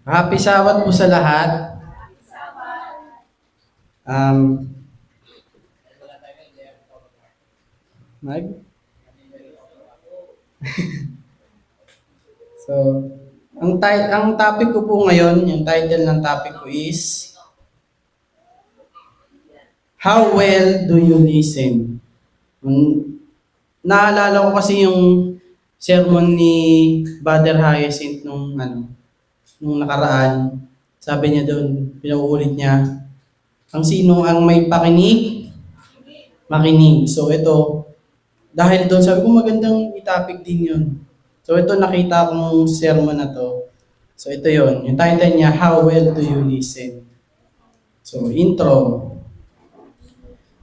Happy Sabat po sa lahat. Um, Mag? So, ang topic ko po ngayon, yung title ng topic ko is How well do you listen? Naalala ko kasi yung sermon ni Brother Hyacinth nung nakaraan. Sabi niya doon, pinauulit niya, ang sino ang may pakinig, makinig. So ito, dahil doon sabi ko magandang topic din yun. So ito nakita kong sermon na to. So ito yon, yung title niya, How Well Do You Listen? So intro.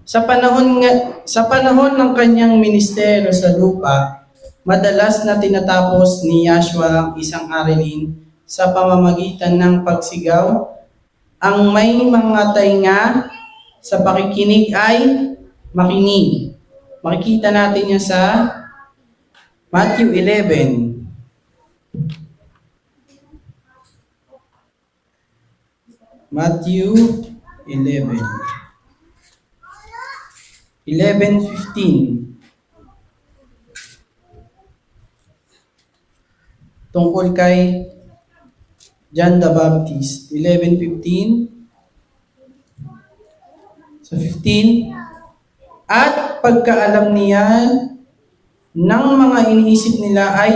Sa panahon ng kanyang ministeryo sa lupa, madalas na tinatapos ni Yahshua ang isang arilin sa pamamagitan ng pagsigaw. Ang may mga tainga sa pakikinig ay makinig. Makikita natin yan sa Matthew 11. Matthew 11. 11:15. Tungkol kay John the Baptist. 11:15. So 15. At pagkaalam niya ng mga iniisip nila ay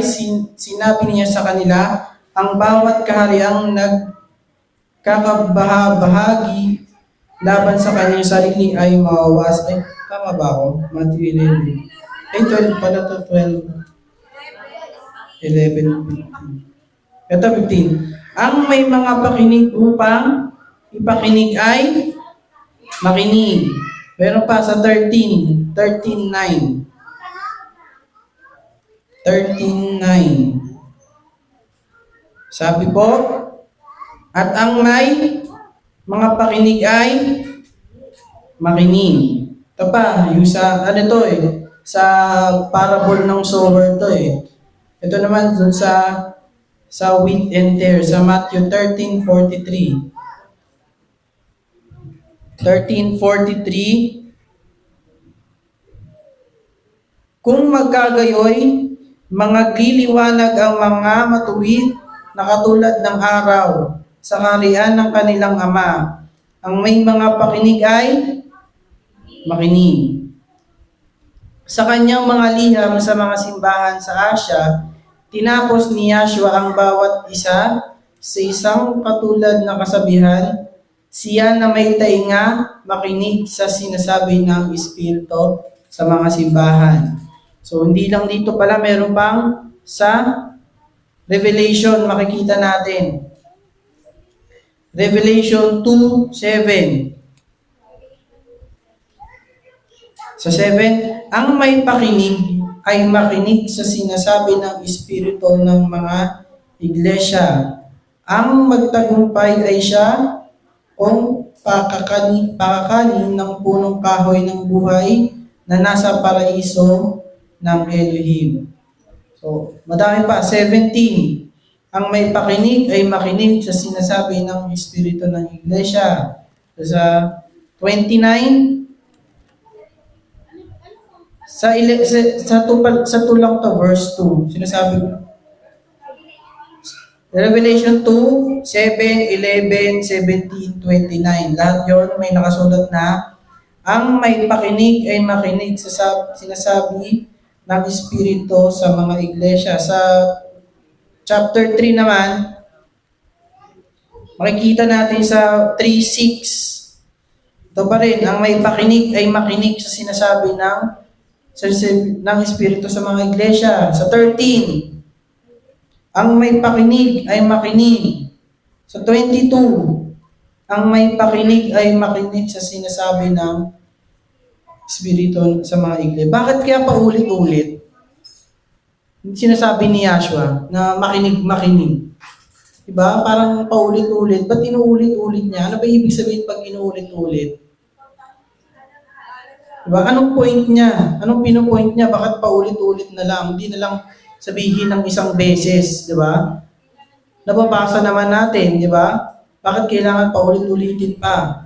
sinabi niya sa kanila, ang bawat kahariang nagkakabahagi laban sa kanyang sarili ay mawawas. Ay, tama ba ako? Matthew 11. Ay, 12 pala to, 12. 11, 15. Ito, 15. Ang may mga pakinig upang ipakinig ay makinig. Meron pa sa 13, 13:9. 13:9. Sabi po, at ang may mga pakinig ay makinig. Ito pa, yung sa, sa parable ng sower to eh. Ito naman dun sa wheat and tare, sa Matthew 13:43. 13:43. Kung magkagayoy, magliliwanag ang mga matuwid na katulad ng araw sa kaharian ng kanilang Ama. Ang may mga pakinig ay makinig. Sa kanyang mga liham sa mga simbahan sa Asia, tinapos ni Yahshua ang bawat isa sa isang katulad na kasabihan, siya na may tainga makinig sa sinasabi ng Espiritu sa mga simbahan. So hindi lang dito pala, meron pang sa Revelation makikita natin. Revelation 2:7. Sa 7, ang may pakinig ay makinig sa sinasabi ng Espiritu ng mga iglesia. Ang magtagumpay ay siya kung pakakanin ng punong kahoy ng buhay na nasa paraiso ng Elohim. So, madami pa. 17. Ang may pakinig ay makinig sa sinasabi ng Espiritu ng iglesia. Sa 29, sa tulang to, verse 2, sinasabi ko, Revelation 2, 7, 11, 17, 29. Lahat yun may nakasulat na ang may pakinig ay makinig sa sinasabi ng Espiritu sa mga iglesia. Sa chapter 3 naman, makikita natin sa 3:6. Ito pa rin, ang may pakinig ay makinig sa sinasabi ng Espiritu sa mga iglesia. Sa 13, ang may pakinig ay makinig. Sa 22, ang may pakinig ay makinig sa sinasabi ng Espiritu sa mga iglesia. Bakit kaya paulit-ulit sinasabi ni Yahshua na makinig? Diba? Parang paulit-ulit. Ba't inuulit-ulit niya? Ano ba ibig sabihin pag inuulit-ulit? Diba? Anong point niya? Anong pinopoint niya? Bakit paulit-ulit na lang? Hindi na lang sabihin ng isang beses, di ba? nababasa naman natin, di ba? Bakit kailangan paulit-ulitin pa?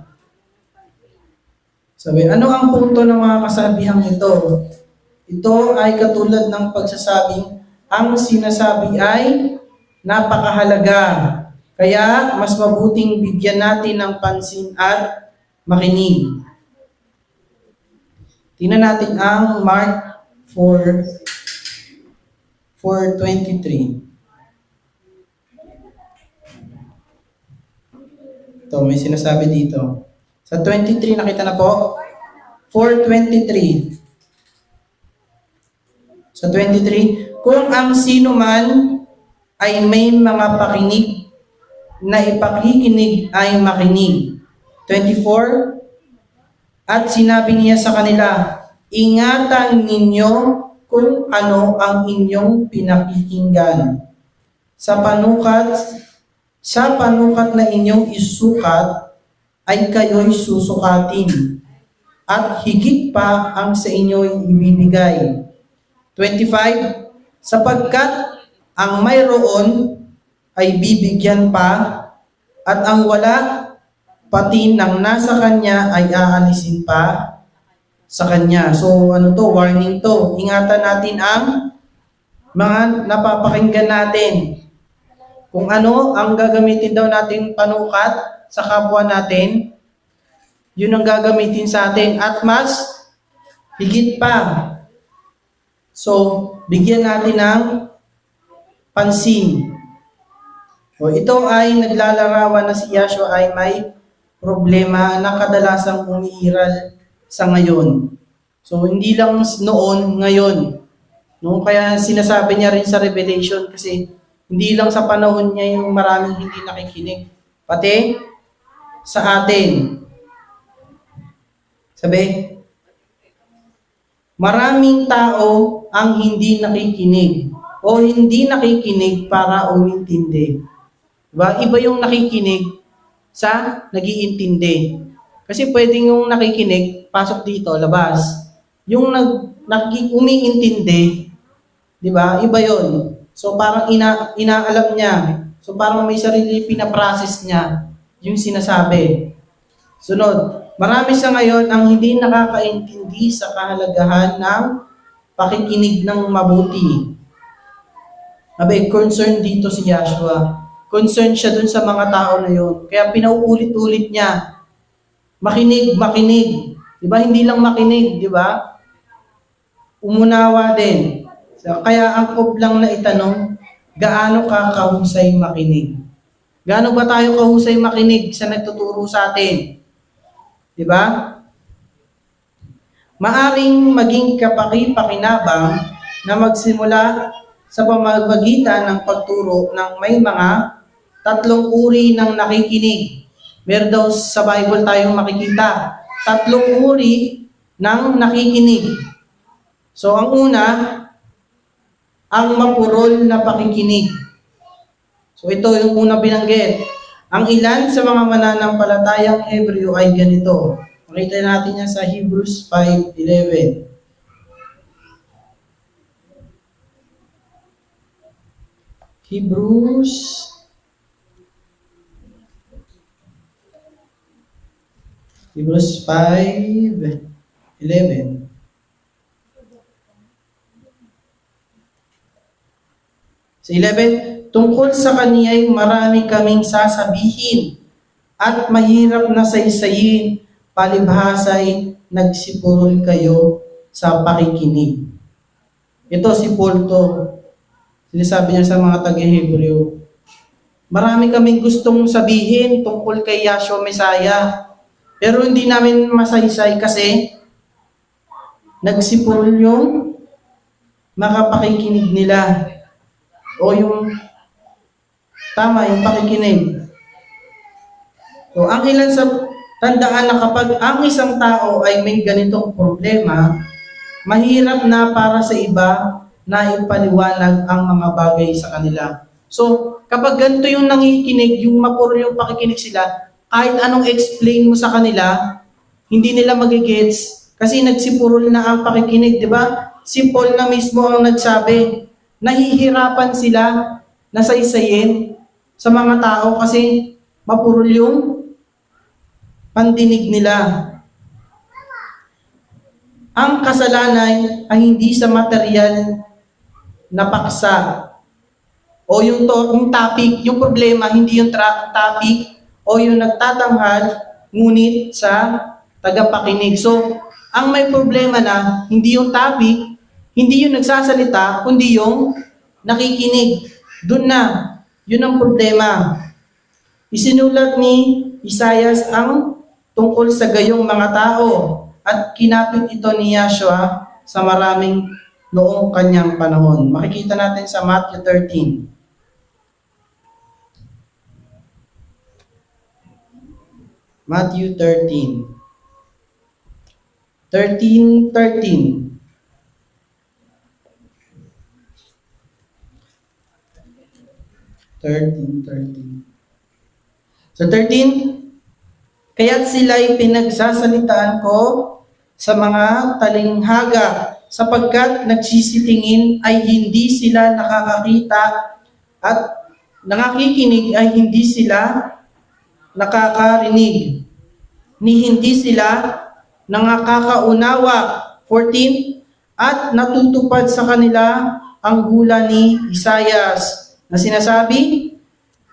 Sabi, ano ang punto ng mga kasabihang ito? Ito ay katulad ng pagsasabing ang sinasabi ay napakahalaga. Kaya mas mabuting bigyan natin ng pansin at makinig. Tingnan natin ang Mark 4:23. Ito, may sinasabi dito. Sa 23, nakita na po? 4:23. Sa 23, kung ang sino man ay may mga pakinig na ipakikinig ay makinig. 24, at sinabi niya sa kanila, ingatan ninyo kung ano ang inyong pinakikinggan. Sa panukat na inyong isukat, ay kayo'y susukatin, at higit pa ang sa inyo'y ibibigay. 25, sapagkat ang mayroon ay bibigyan pa, at ang wala, pati ng nasa kanya ay aalisin pa sa kanya. So ano to, warning to. Ingatan natin ang mga napapakinggan natin. Kung ano ang gagamitin daw natin panukat sa kapwa natin, yun ang gagamitin sa atin at mas higit pa. So, bigyan natin ng pansin. O ito ay naglalarawan na si Yahshua ay may problema na kadalasang umiiral sa ngayon. So, hindi lang noon, ngayon. No? Kaya sinasabi niya rin sa Revelation kasi hindi lang sa panahon niya yung maraming hindi nakikinig. Pati sa atin. Sabi, maraming tao ang hindi nakikinig o hindi nakikinig para umintindi. Diba? Iba yung nakikinig sa nag-iintindi. Kasi pwedeng yung nakikinig, pasok dito, labas. Yung umiintindi, di ba? Iba yon. So parang inaalam niya. So parang may sarili pinaprocess niya yung sinasabi. Sunod, marami sa ngayon ang hindi nakakaintindi sa kahalagahan ng pakikinig ng mabuti. Abe, concern dito si Yahshua. Concern siya dun sa mga tao na yun. Kaya pinauulit-ulit niya. Makinig, makinig. Di ba? Hindi lang makinig, di ba? Umunawa din. So, kaya ang lang na itanong, gaano ka kahusay makinig? Gaano ba tayo kahusay makinig sa nagtuturo sa atin? Di ba? Maaring maging kapaki-pakinabang na magsimula sa pamamagitan ng pagturo ng may mga tatlong uri ng nakikinig. Meron daw sa Bible tayong makikita. Tatlong uri ng nakikinig. So ang una, ang mapurol na pakikinig. So ito yung una binanggit. Ang ilan sa mga mananampalatayang Hebreo ay ganito. Makita natin yan sa Hebrews 5:11. Hebrews 5:11. Sa 11, tungkol sa kaniya'y marami kaming sasabihin at mahirap na saysayin, palibhasa'y nagsipurol kayo sa pakikinig. Ito si Paul to. Sinasabi niya sa mga taga-Hebreo. Marami kaming gustong sabihin tungkol kay Yahshua Messiah. Pero hindi namin masaysay kasi nagsipurol yung makapakikinig nila. O yung tama, yung pakikinig. So, ang ilan sa tandaan na kapag ang isang tao ay may ganitong problema, mahirap na para sa iba na ipaliwanag ang mga bagay sa kanila. So, kapag ganito yung nangikinig, yung mapuro yung pakikinig sila, kahit anong explain mo sa kanila, hindi nila magigets kasi nagsipurol na ang pakikinig, di ba? Si Paul na mismo ang nagsabi, nahihirapan sila na saysayin sa mga tao kasi mapurol yung pandinig nila. Ang kasalanan ay hindi sa material na paksa o yung topic, yung problema, hindi yung topic o yung nagtatanghal, ngunit sa tagapakinig. So, ang may problema na hindi yung topic, hindi yung nagsasalita, kundi yung nakikinig. Doon na, yun ang problema. Isinulat ni Isaias ang tungkol sa gayong mga tao at kinapit ito ni Yahshua sa maraming noong kanyang panahon. Makikita natin sa Matthew 13. Matthew 13. 13:13. So 13, kaya't sila'y pinagsasalitaan ko sa mga talinghaga sapagkat nagsisitingin ay hindi sila nakakakita at nangakikinig ay hindi sila nakakarinig, ni hindi sila nakakaunawa. 14, at natutupad sa kanila ang hula ni Isaias na sinasabi,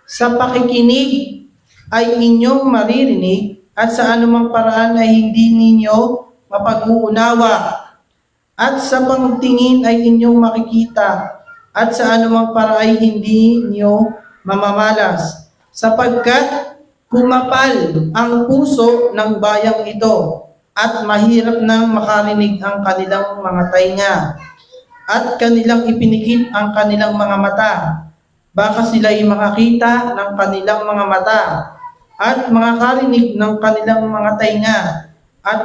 sa pakikinig ay inyong maririnig at sa anumang paraan ay hindi ninyo mapag-uunawa at sa pangtingin ay inyong makikita at sa anumang paraan ay hindi niyo mamamalas sapagkat kumapal ang puso ng bayang ito at mahirap nang makarinig ang kanilang mga tainga at kanilang ipinikit ang kanilang mga mata. Baka sila'y makakita ng kanilang mga mata at makakarinig ng kanilang mga tainga at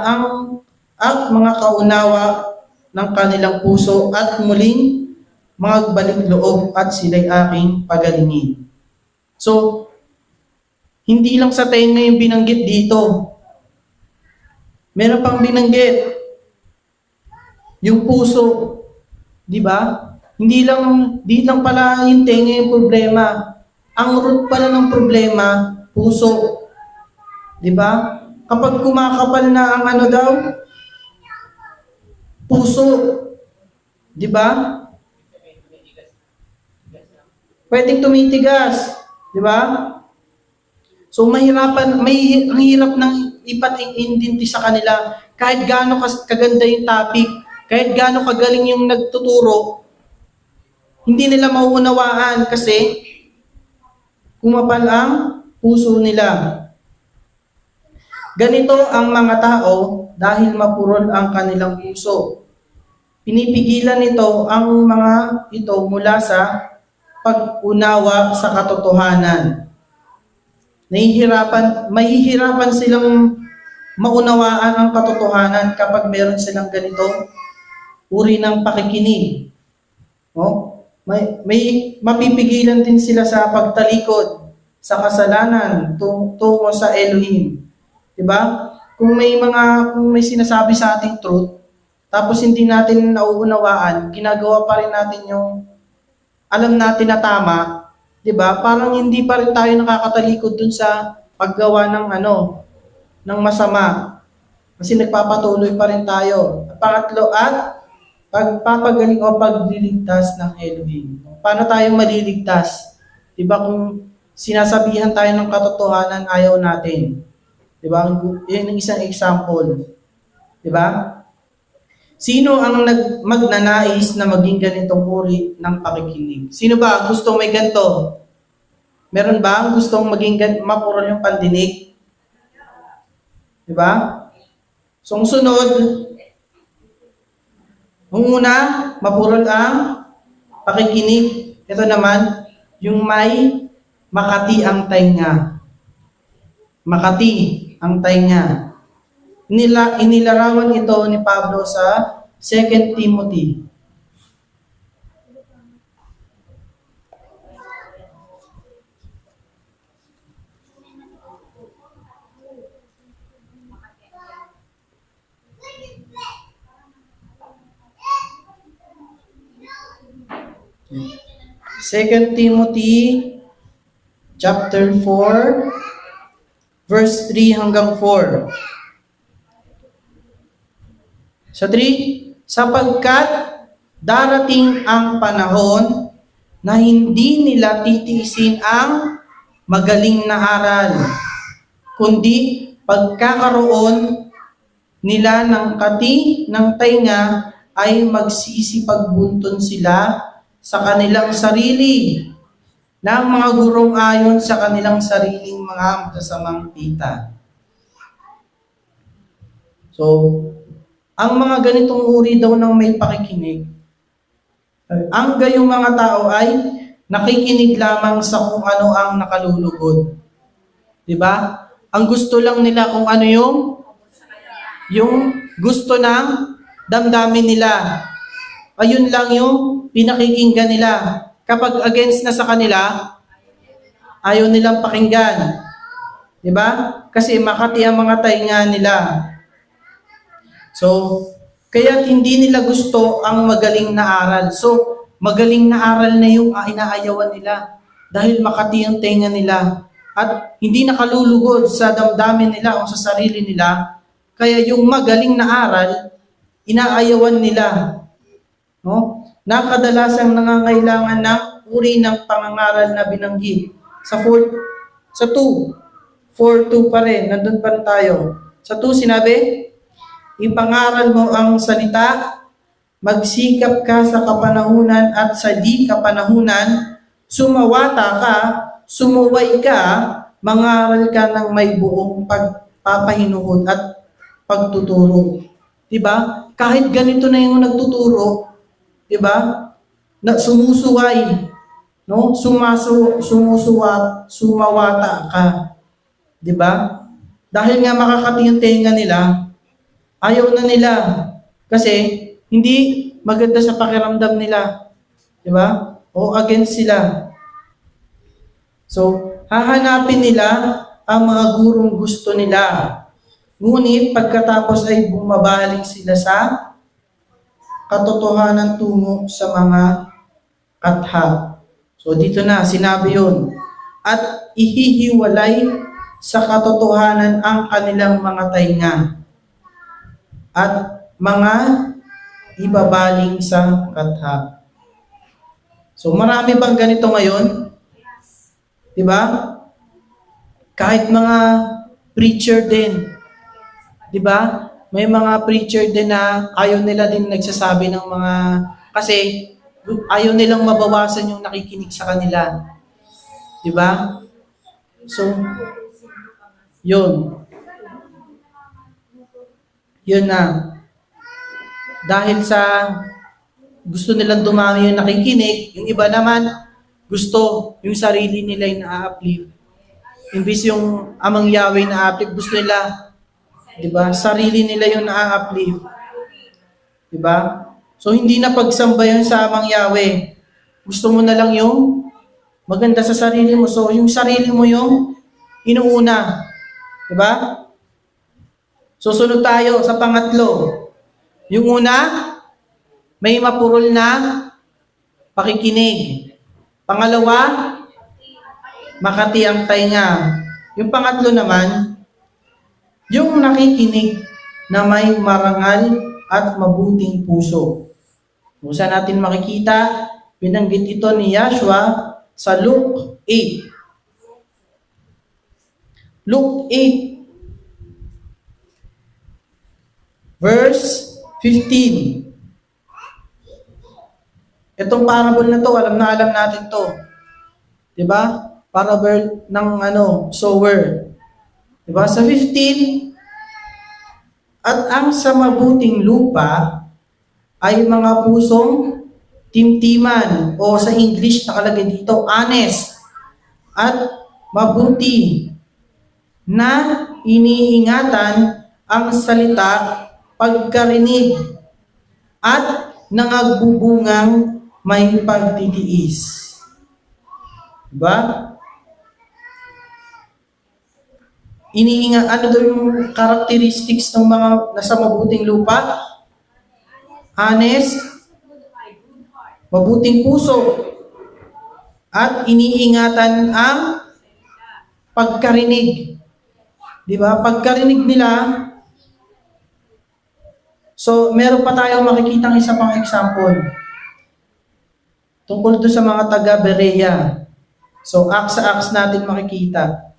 mga kaunawa ng kanilang puso at muling magbalik loob at sila'y aking pagalingin. So, hindi lang sa tainga yung binanggit dito. Meron pang binanggit yung puso, di ba? Hindi lang pala yung tenga yung problema. Ang root pala ng problema, puso. Di ba? Kapag kumakapal na ang ano daw, puso. Di ba? Pwedeng tumitigas. Di ba? So ang hirap ng ipaintindi sa kanila kahit gaano kaganda yung topic, kahit gaano kagaling yung nagtuturo, hindi nila mauunawaan kasi kumapal ang puso nila. Ganito ang mga tao dahil mapurol ang kanilang puso. Pinipigilan nito ang mga ito mula sa pag-unawa sa katotohanan. Mahihirapan silang maunawaan ang katotohanan kapag meron silang ganitong uri ng pakikinig. No? May mapipigilan din sila sa pagtalikod sa kasalanan tungo sa Elohim. 'Di ba? Kung may sinasabi sa ating truth, tapos hindi natin nauunawaan, ginagawa pa rin natin yung alam natin na tama, 'di ba? Parang hindi pa rin tayo nakakatalikod dun sa paggawa ng masama. Kasi nagpapatuloy pa rin tayo. At pangatlo, at pagpapagaling o pagliligtas ng Elohim. Paano tayo maliligtas? 'Di ba kung sinasabihan tayo ng katotohanan, ayaw natin. 'Di ba? Yan ang isang example. 'Di ba? Sino ang magnanais na maging ganitong uri ng pakikinig? Sino ba gustong may ganito? Meron ba ang gustong maging mapurol yung pandinig? 'Di ba? So, ang sunod, ang una, mapurol ang pakikinig. Ito naman, yung may makati ang tainga. Makati ang tainga. Inilarawan ito ni Pablo sa 2 Timothy. Second Timothy chapter 4, verse 3 hanggang 4. Sa 3, sapagkat darating ang panahon na hindi nila titiisin ang magaling na aral, kundi pagkakaroon nila ng kati ng tainga ay magsisipagbunton sila sa kanilang sarili ng mga gurong ayon sa kanilang sariling mga masasamang tita. So, ang mga ganitong uri daw ng may pakikinig, ang gayong mga tao ay nakikinig lamang sa kung ano ang nakalulugod. Diba? Ang gusto lang nila kung ano yung gusto ng damdamin nila. Ayun lang yung pinakikinggan nila. Kapag against na sa kanila, ayaw nilang pakinggan. Diba? Kasi makati ang mga tainga nila. So, kaya hindi nila gusto ang magaling na aral. So, magaling na aral na yung inaayawan nila dahil makati ang tenga nila at hindi nakalulugod sa damdamin nila o sa sarili nila. Kaya yung magaling na aral, inaayawan nila. No? Nakadalasang nangangailangan ng uri ng pangangaral na binanggit. Sa 2, 4:2 pa rin, nandun pa rin tayo. Sa 2 sinabi, ipangaral mo ang salita, magsikap ka sa kapanahunan at sa di kapanahunan, sumawata ka, sumuway ka, mangaral ka ng may buong pagpapahinuhod at pagtuturo. Diba? Kahit ganito na yung nagtuturo, diba? Na sumusuway, no? Sumawata ka. Diba? Dahil nga makakati yung tenga nila, ayaw na nila kasi hindi maganda sa pakiramdam nila. Diba? O against sila. So, hahanapin nila ang mga gurong gusto nila. Ngunit pagkatapos ay bumabaling sila sa katotohanan tungo sa mga katha. So, dito na, sinabi yun. At ihihiwalay sa katotohanan ang kanilang mga tainga at mga ibabaling sa katha. So, marami bang ganito ngayon? Diba? Kahit mga preacher din. Diba? May mga preacher din na ayaw nila din nagsasabi ng mga, kasi ayaw nilang mabawasan yung nakikinig sa kanila. Diba? So, yun. Yun na. Dahil sa gusto nilang dumami yung nakikinig, yung iba naman gusto yung sarili nila yung na-uplift. Imbis yung amang Yahweh na-uplift, gusto nila, diba? Sarili nila yung na-uplift. Diba? So hindi na pagsamba yun sa amang Yahweh. Gusto mo na lang yung maganda sa sarili mo. So yung sarili mo yung inuuna. Diba? Susunod tayo sa pangatlo. Yung una, may mapurol na pakikinig. Pangalawa, makati ang tainga. Yung pangatlo naman, yung nakikinig na may marangal at mabuting puso. Kung saan natin makikita, binanggit ito ni Yahshua sa Luke 8. Luke 8, verse 15. Itong parable na to, alam natin to. 'Di ba? Parable ng sower. 'Di ba? Sa 15, at ang sa mabuting lupa ay mga pusong timtiman o sa English nakalagay dito, honest at mabuti na iniingatan ang salita pagkarinig at nangagbubungang may pagtitiis. Diba? Ano daw yung characteristics ng mga nasa mabuting lupa? Honest, mabuting puso, at iniingatan ang pagkarinig. Di ba? Pagkarinig nila, so meron pa tayong makikitang isa pang example tungkol doon sa mga taga Berea. So, Acts sa Acts natin makikita.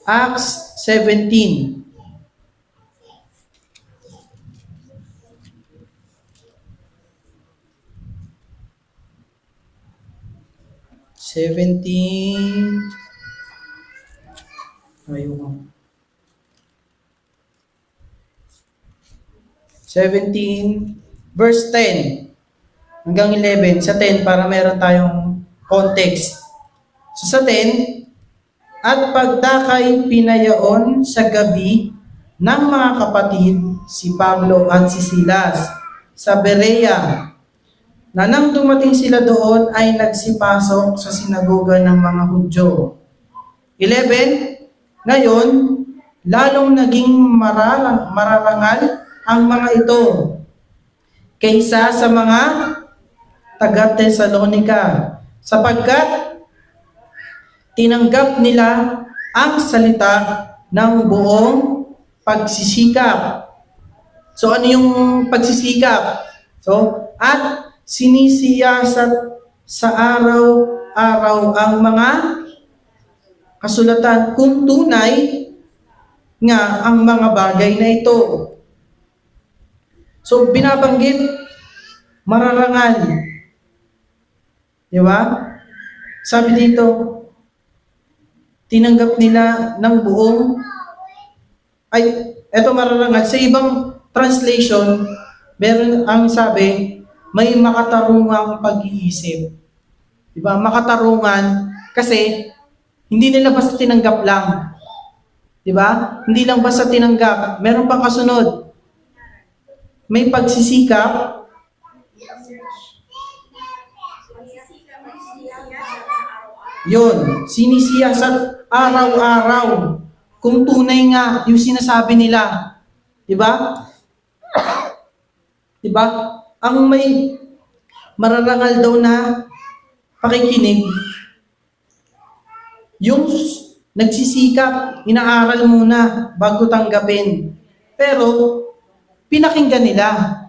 Acts 17. Ayun. 17 verse 10 hanggang 11. Sa 10 para meron tayong context. So sa 10, at pagdakay pinayaon sa gabi ng mga kapatid si Pablo at si Silas sa Berea, na nang dumating sila doon ay nagsipasok sa sinagoga ng mga Hudyo. 11, ngayon, lalong naging mararangal ang mga ito kaysa sa mga taga-Tesalonika, sapagkat tinanggap nila ang salita ng buong pagsisikap. So ano yung pagsisikap? So, at sinisiyasat sa araw-araw ang mga kasulatan kung tunay nga ang mga bagay na ito. So, binabanggit, mararangal. Di ba? Sabi dito, tinanggap nila ng buong, eto mararangal. Sa ibang translation, meron ang sabi, may makatarungang pag-iisip. Di ba? Makatarungan, kasi hindi nila basta tinanggap lang. Di ba? Hindi lang basta tinanggap. Meron pang kasunod. May pagsisikap. Yun, sinisiyasat araw-araw. Kung tunay nga yung sinasabi nila. Di ba? Di ba? Ang may mararangal daw na pakikinig, yung nagsisikap, inaaral muna bago tanggapin. Pero, pinakinggan nila.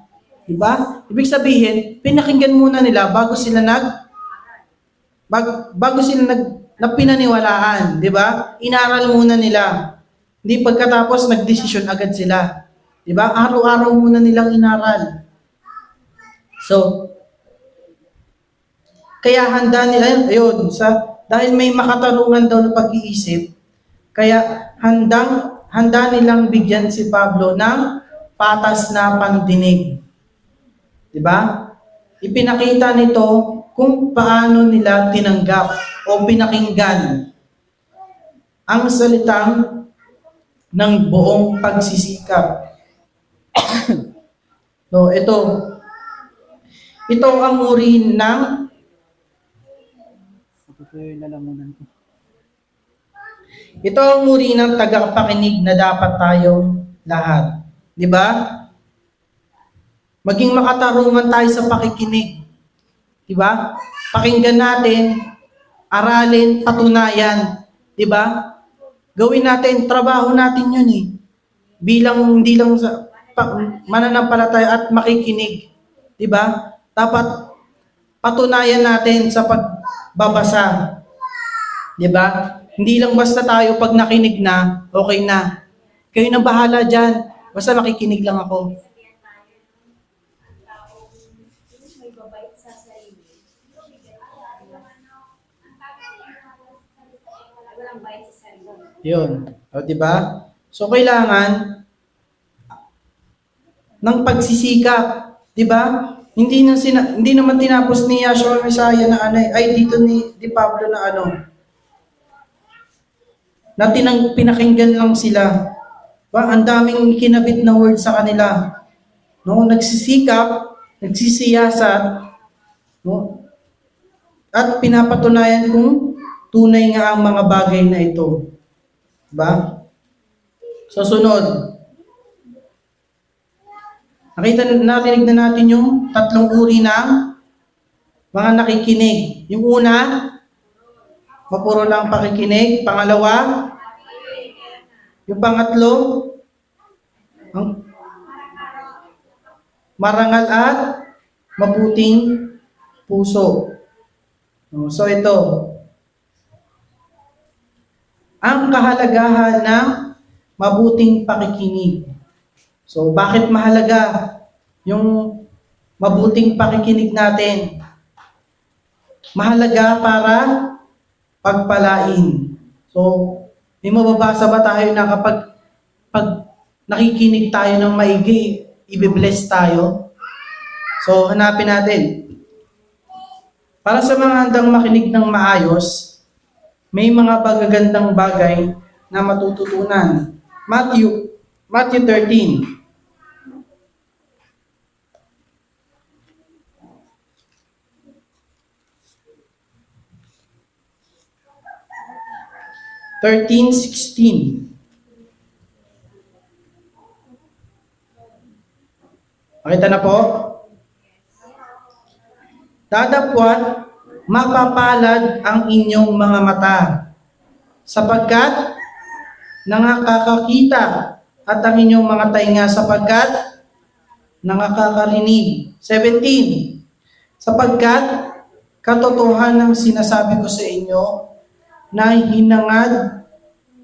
Diba? Ibig sabihin, pinakinggan muna nila bago sila pinaniwalaan. Diba? Inaral muna nila. Hindi pagkatapos nagdesisyon agad sila. Diba? Araw-araw muna nilang inaral. So, kaya handa nila, dahil may makatarungan daw na pag-iisip, kaya handa nilang bigyan si Pablo ng patas na pandinig. Diba? Ipinakita nito kung paano nila tinanggap o pinakinggan ang salitang ng buong pagsisikap. So, ito ang uri ng ito ang uri ng tagapakinig na dapat tayong lahat. Di ba? Maging makatarungan tayo sa pakikinig. Di ba? Pakinggan natin, aralin, patunayan. Di ba? Gawin natin, trabaho natin yun eh. Hindi lang sa mananampalataya at makikinig. Di ba? Dapat patunayan natin sa pagbabasa. Di ba? Hindi lang basta tayo pag nakinig na, okay na. Kayo na bahala dyan. Basta makikinig lang ako. Yun. O, di ba? So, kailangan ng pagsisikap. Di ba? Hindi naman tinapos ni Yahshua Messiah na dito ni Pablo na pinakinggan lang sila. Ba, ang daming kinabit na word sa kanila. No, nagsisikap, nagsisiyasat, no? At pinapatunayan kung tunay nga ang mga bagay na ito. Ba? So, sunod. Narinig na natin yung tatlong uri ng mga nakikinig. Yung una, mapuro lang pakikinig. Pangalawa, yung pangatlo, ang marangal at mabuting puso. So ito, ang kahalagahan ng mabuting pakikinig. So bakit mahalaga yung mabuting pakikinig natin? Mahalaga para pagpalain. So, may mababasa ba tayo na pag nakikinig tayo ng maigi, i-bless tayo? So, hanapin natin. Para sa mga handang makinig ng maayos, may mga bagagandang bagay na matututunan. Matthew 13. Thirteen, 16. Makita na po? Dadapwat, mapapalad ang inyong mga mata, sapagkat nakakakita, at ang inyong mga tainga sapagkat nakakarinig. 17. Sapagkat katotohanan ng sinasabi ko sa inyo, na hinangad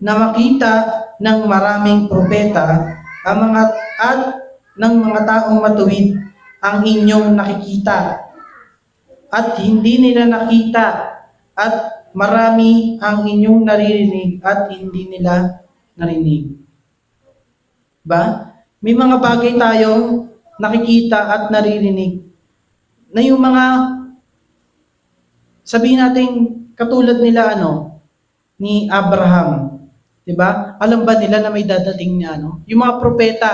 na makita ng maraming propeta ang mga at ng mga taong matuwid ang inyong nakikita, at hindi nila nakita, at marami ang inyong naririnig at hindi nila narinig. Ba? May mga bagay tayong nakikita at naririnig na yung mga sabihin natin katulad nila ni Abraham, 'di ba? Alam ba nila na may dadating na Yung mga propeta,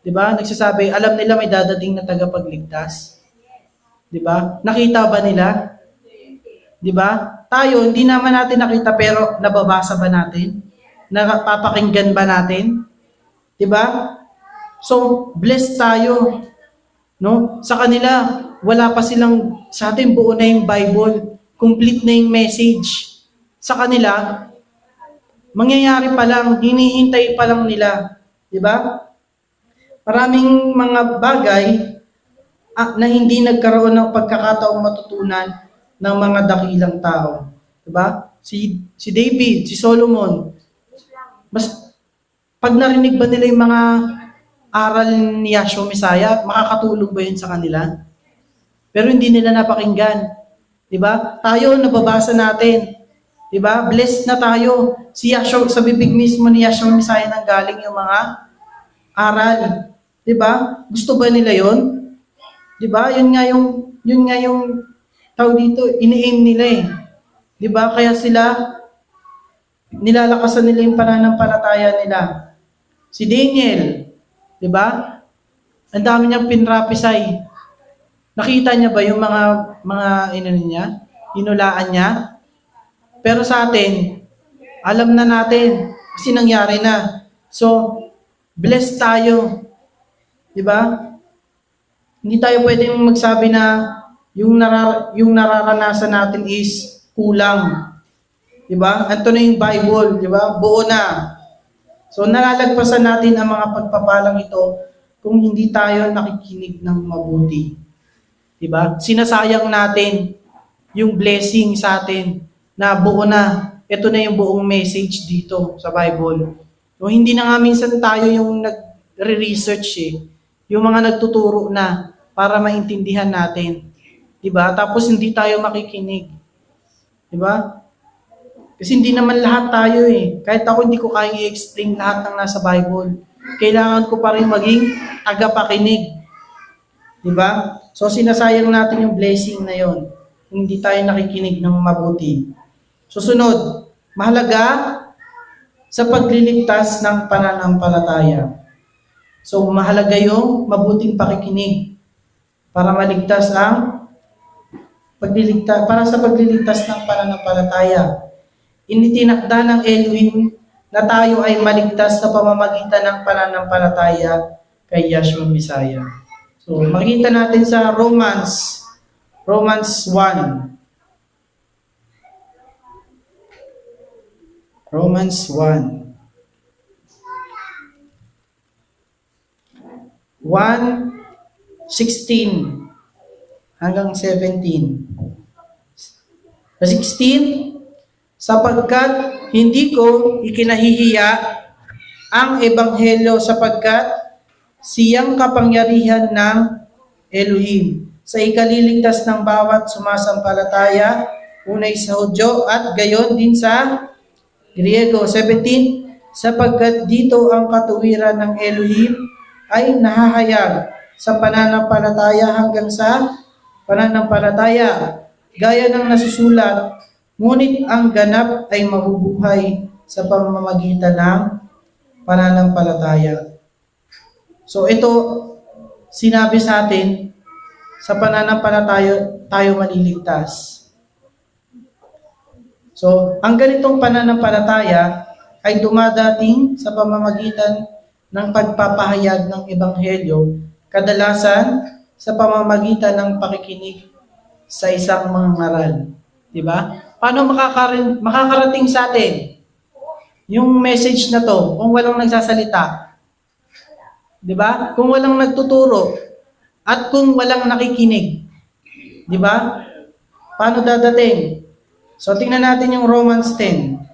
'di ba? Nagsasabi, alam nila may dadating na tagapagligtas. 'Di ba? Nakita ba nila? 'Di ba? Tayo hindi naman natin nakita pero nababasa ba natin? Napapakinggan ba natin? 'Di ba? So, blessed tayo. No? Sa kanila, wala pa silang, sa atin buo na yung Bible, complete na yung message. Sa kanila, mangyayari pa lang, hinihintay pa lang nila. Di ba? Maraming mga bagay na hindi nagkaroon ng pagkakataong matutunan ng mga dakilang tao. Di ba? Si David, si Solomon, pag narinig ba nila yung mga aral ni Yahshua Messiah, makakatulong ba yun sa kanila? Pero hindi nila napakinggan. Diba? Tayo, nababasa natin. Diba? Blessed na tayo. Si Yahshua, sa bibig mismo ni Yahshua Messiah nang galing yung mga aral. Diba? Gusto ba nila yon? Diba? Yun nga yung tao dito, ini-aim nila eh. Diba? Kaya sila, nilalakasan nila yung pananampalataya nila. Si Daniel, diba? Ang dami niyang pinrapisay. Nakita niya ba yung mga inulaan niya? Pero sa atin, alam na natin kasi nangyari na. So, blessed tayo. 'Di ba? Hindi tayo pwedeng magsabi na yung nararanasan natin is kulang. 'Di ba? Ito na yung Bible, 'di ba? Buo na. So, nalalagpasan natin ang mga pagpapalang ito kung hindi tayo nakikinig ng mabuti. Diba? Sinasayang natin yung blessing sa atin na buo na. Ito na yung buong message dito sa Bible. So, hindi na nga minsan tayo yung nagre-research yung mga nagtuturo na para maintindihan natin. Diba? Tapos hindi tayo makikinig. Diba? Kasi hindi naman lahat tayo Kahit ako hindi ko kayang i-explain lahat ng nasa Bible. Kailangan ko pa rin maging tagapakinig. Diba? So, sinasayang natin yung blessing na yon. Hindi tayo nakikinig ng mabuti. Susunod, mahalaga sa pagliligtas ng pananampalataya. So, mahalaga yung mabuting pakikinig para maligtas para sa pagliligtas ng pananampalataya. Initinakda ng Elohim na tayo ay maligtas sa pamamagitan ng pananampalataya kay Yahshua Messiah. So, makikita natin sa Romans Romans 1. Romans 1. 1:16 hanggang 17. Sa 16, sapagkat hindi ko ikinahihiya ang ebanghelyo sapagkat siyang kapangyarihan ng Elohim sa ikaliligtas ng bawat sumasampalataya, unay sa Hudyo at gayon din sa Griego. 17, sapagkat dito ang katuwiran ng Elohim ay nahahayag sa pananampalataya hanggang sa pananampalataya, gaya ng nasusulat, ngunit ang ganap ay mabubuhay sa pamamagitan ng pananampalataya. So ito, sinabi sa atin, sa pananampalataya tayo maliligtas. So, ang ganitong pananampalataya ay dumadating sa pamamagitan ng pagpapahayag ng Ebanghelyo, kadalasan sa pamamagitan ng pakikinig sa isang mangaral. Diba? Paano makakarating sa atin yung message na to kung walang nagsasalita? Diba? Kung walang nagtuturo at kung walang nakikinig. Diba? Paano dadating? So, tingnan natin yung Romans 10.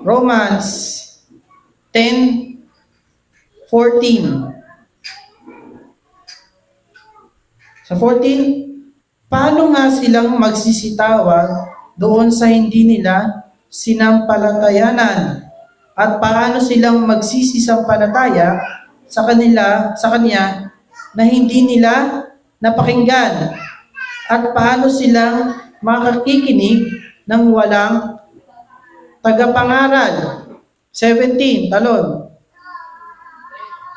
Romans 10:14. Sa 14, paano nga silang magsisitawag doon sa hindi nila sinampalatayanan? At paano silang magsisisampalataya sa kanya na hindi nila napakinggan? At paano silang makakikinig ng walang tagapangaral? 17, talon.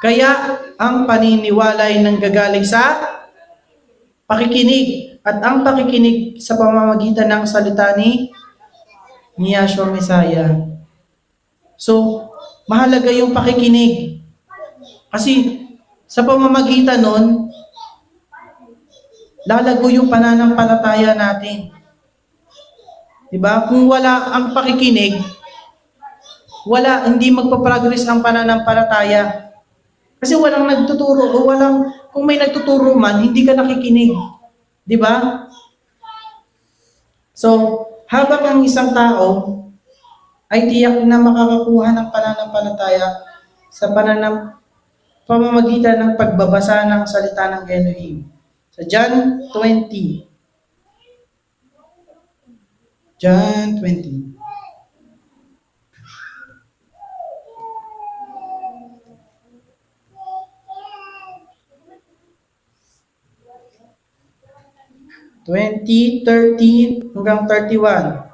Kaya ang paniniwala ay nanggagaling sa pakikinig, at ang pakikinig sa pamamagitan ng salita ni Yahshua Messiah. So, mahalaga yung pakikinig. Kasi sa pamamagitan nun, lalago yung pananampalataya natin. Diba? Kung wala ang pakikinig, hindi magpa-progress ang pananampalataya. Kasi walang nagtuturo o kung may nagtuturo man, hindi ka nakikinig. Diba? So, habang ang isang tao ay tiyak na makakakuha ng pananampalataya sa pamamagitan ng pagbabasa ng salita ng Elohim. Sa John 20. John 20. Hanggang 31.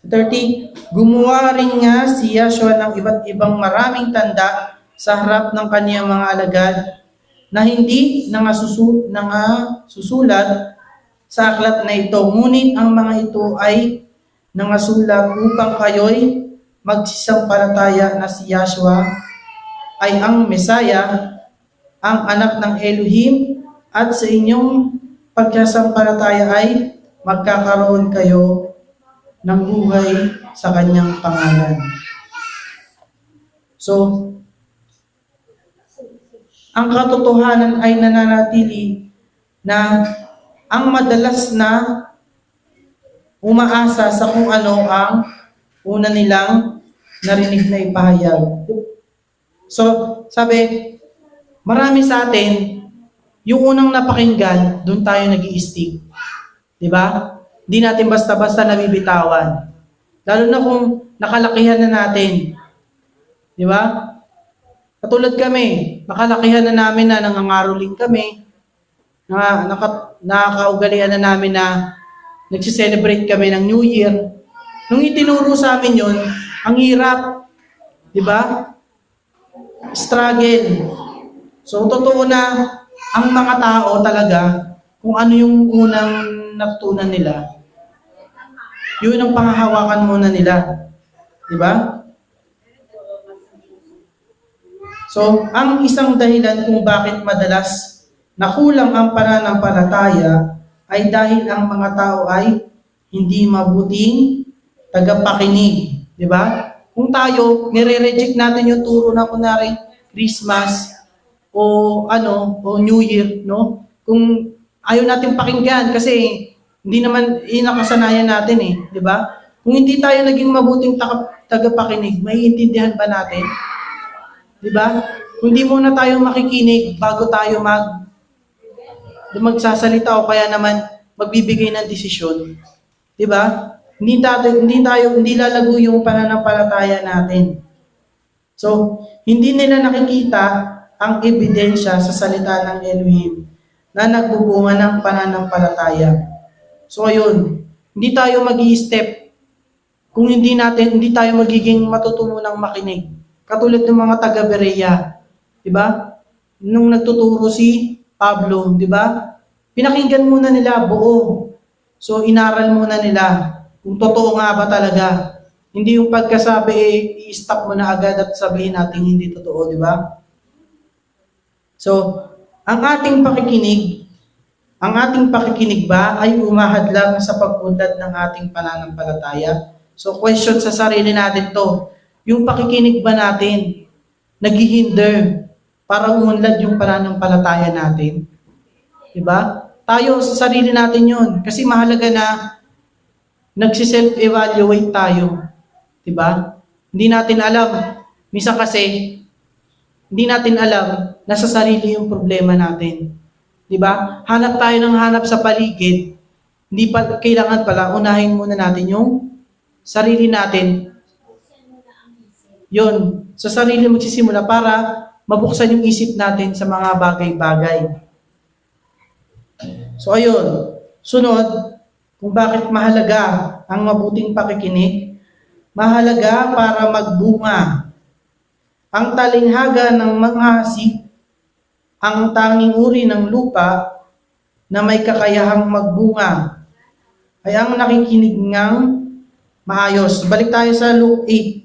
30, gumawa rin nga si Yahshua ng iba't ibang maraming tanda sa harap ng kaniyang mga alagad na hindi nangasusulat sa aklat na ito. Ngunit ang mga ito ay nangasulat upang kayo'y magsisampalataya na si Yahshua ay ang Messiah, ang anak ng Elohim, at sa inyong pagsasampalataya ay magkakaroon kayo ng buhay sa kanyang pangalan. So, ang katotohanan ay nananatili na ang madalas na umaasa sa kung ano ang una nilang narinig na ipahayag. So, sabi, marami sa atin, yung unang napakinggan, doon tayo nag-i-stick. Diba? Hindi natin basta-basta nabibitawan. Lalo na kung nakalakihan na natin. Di ba? Katulad kami, nakalakihan na namin na nangangaroling kami, nakakaugalian na namin na nagsiselebrate kami ng New Year. Nung itinuro sa amin yun, ang hirap. Di ba? Struggle. So, totoo na ang mga tao talaga, kung ano yung unang natutunan nila, yun ang panghahawakan muna nila. Di ba? So, ang isang dahilan kung bakit madalas nakulang ang pananampalataya ay dahil ang mga tao ay hindi mabuting tagapakinig. Di ba? Kung tayo, nire-reject natin yung turo na kunwari Christmas o New Year, no? Kung ayaw natin pakinggan kasi hindi naman inakasanayan natin eh, di ba? Kung hindi tayo naging mabuting tagapakinig, maiintindihan ba natin? Di ba? Kung hindi muna tayo makikinig bago tayo magsasalita o kaya naman magbibigay ng desisyon. Di ba? Hindi lalago yung pananampalataya natin. So, hindi nila nakikita ang ebidensya sa salita ng Elohim na nagbubunga ng pananampalataya. So, ayun, hindi tayo mag-i-step kung hindi tayo magiging matutunang makinig. Katulad ng mga taga-Berea, di ba? Nung nagtuturo si Pablo, di ba? Pinakinggan muna nila buo. So, inaral muna nila kung totoo nga ba talaga. Hindi yung pagkasabi, i-stop mo na agad at sabihin natin hindi totoo, di ba? So, ang ating pakikinig ba ay umahadlang sa pag-unlad ng ating pananampalataya? So, question sa sarili natin to. Yung pakikinig ba natin naghihinder para umunlad yung pananampalataya natin? Diba? Tayo sa sarili natin yun. Kasi mahalaga na nagsi-self-evaluate tayo. Diba? Hindi natin alam. Minsan kasi, hindi natin alam na sa sarili yung problema natin. Diba? Hanap tayo ng hanap sa paligid. Hindi pa kailangan pala, unahin muna natin yung sarili natin. Yun, sa sarili magsisimula para mabuksan yung isip natin sa mga bagay-bagay. So ayun, sunod, kung bakit mahalaga ang mabuting pakikinig, mahalaga para magbunga. Ang talinghaga ng mga hasik, ang tanging uri ng lupa na may kakayahang magbunga, ay ang nakikinig ngang maayos. Balik tayo sa Luke 8.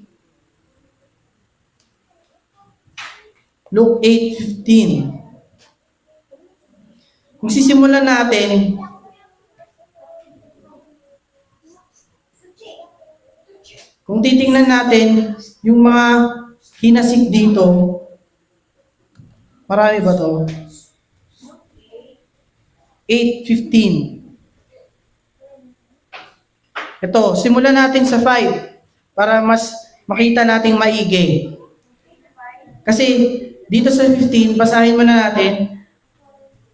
Luke 8:15. Kung sisimulan natin, kung titingnan natin yung mga hinasik dito, marami ba to? 8:15. Ito, simulan natin sa 5 para mas makita nating maigi. Kasi dito sa 15, basahin mo na natin,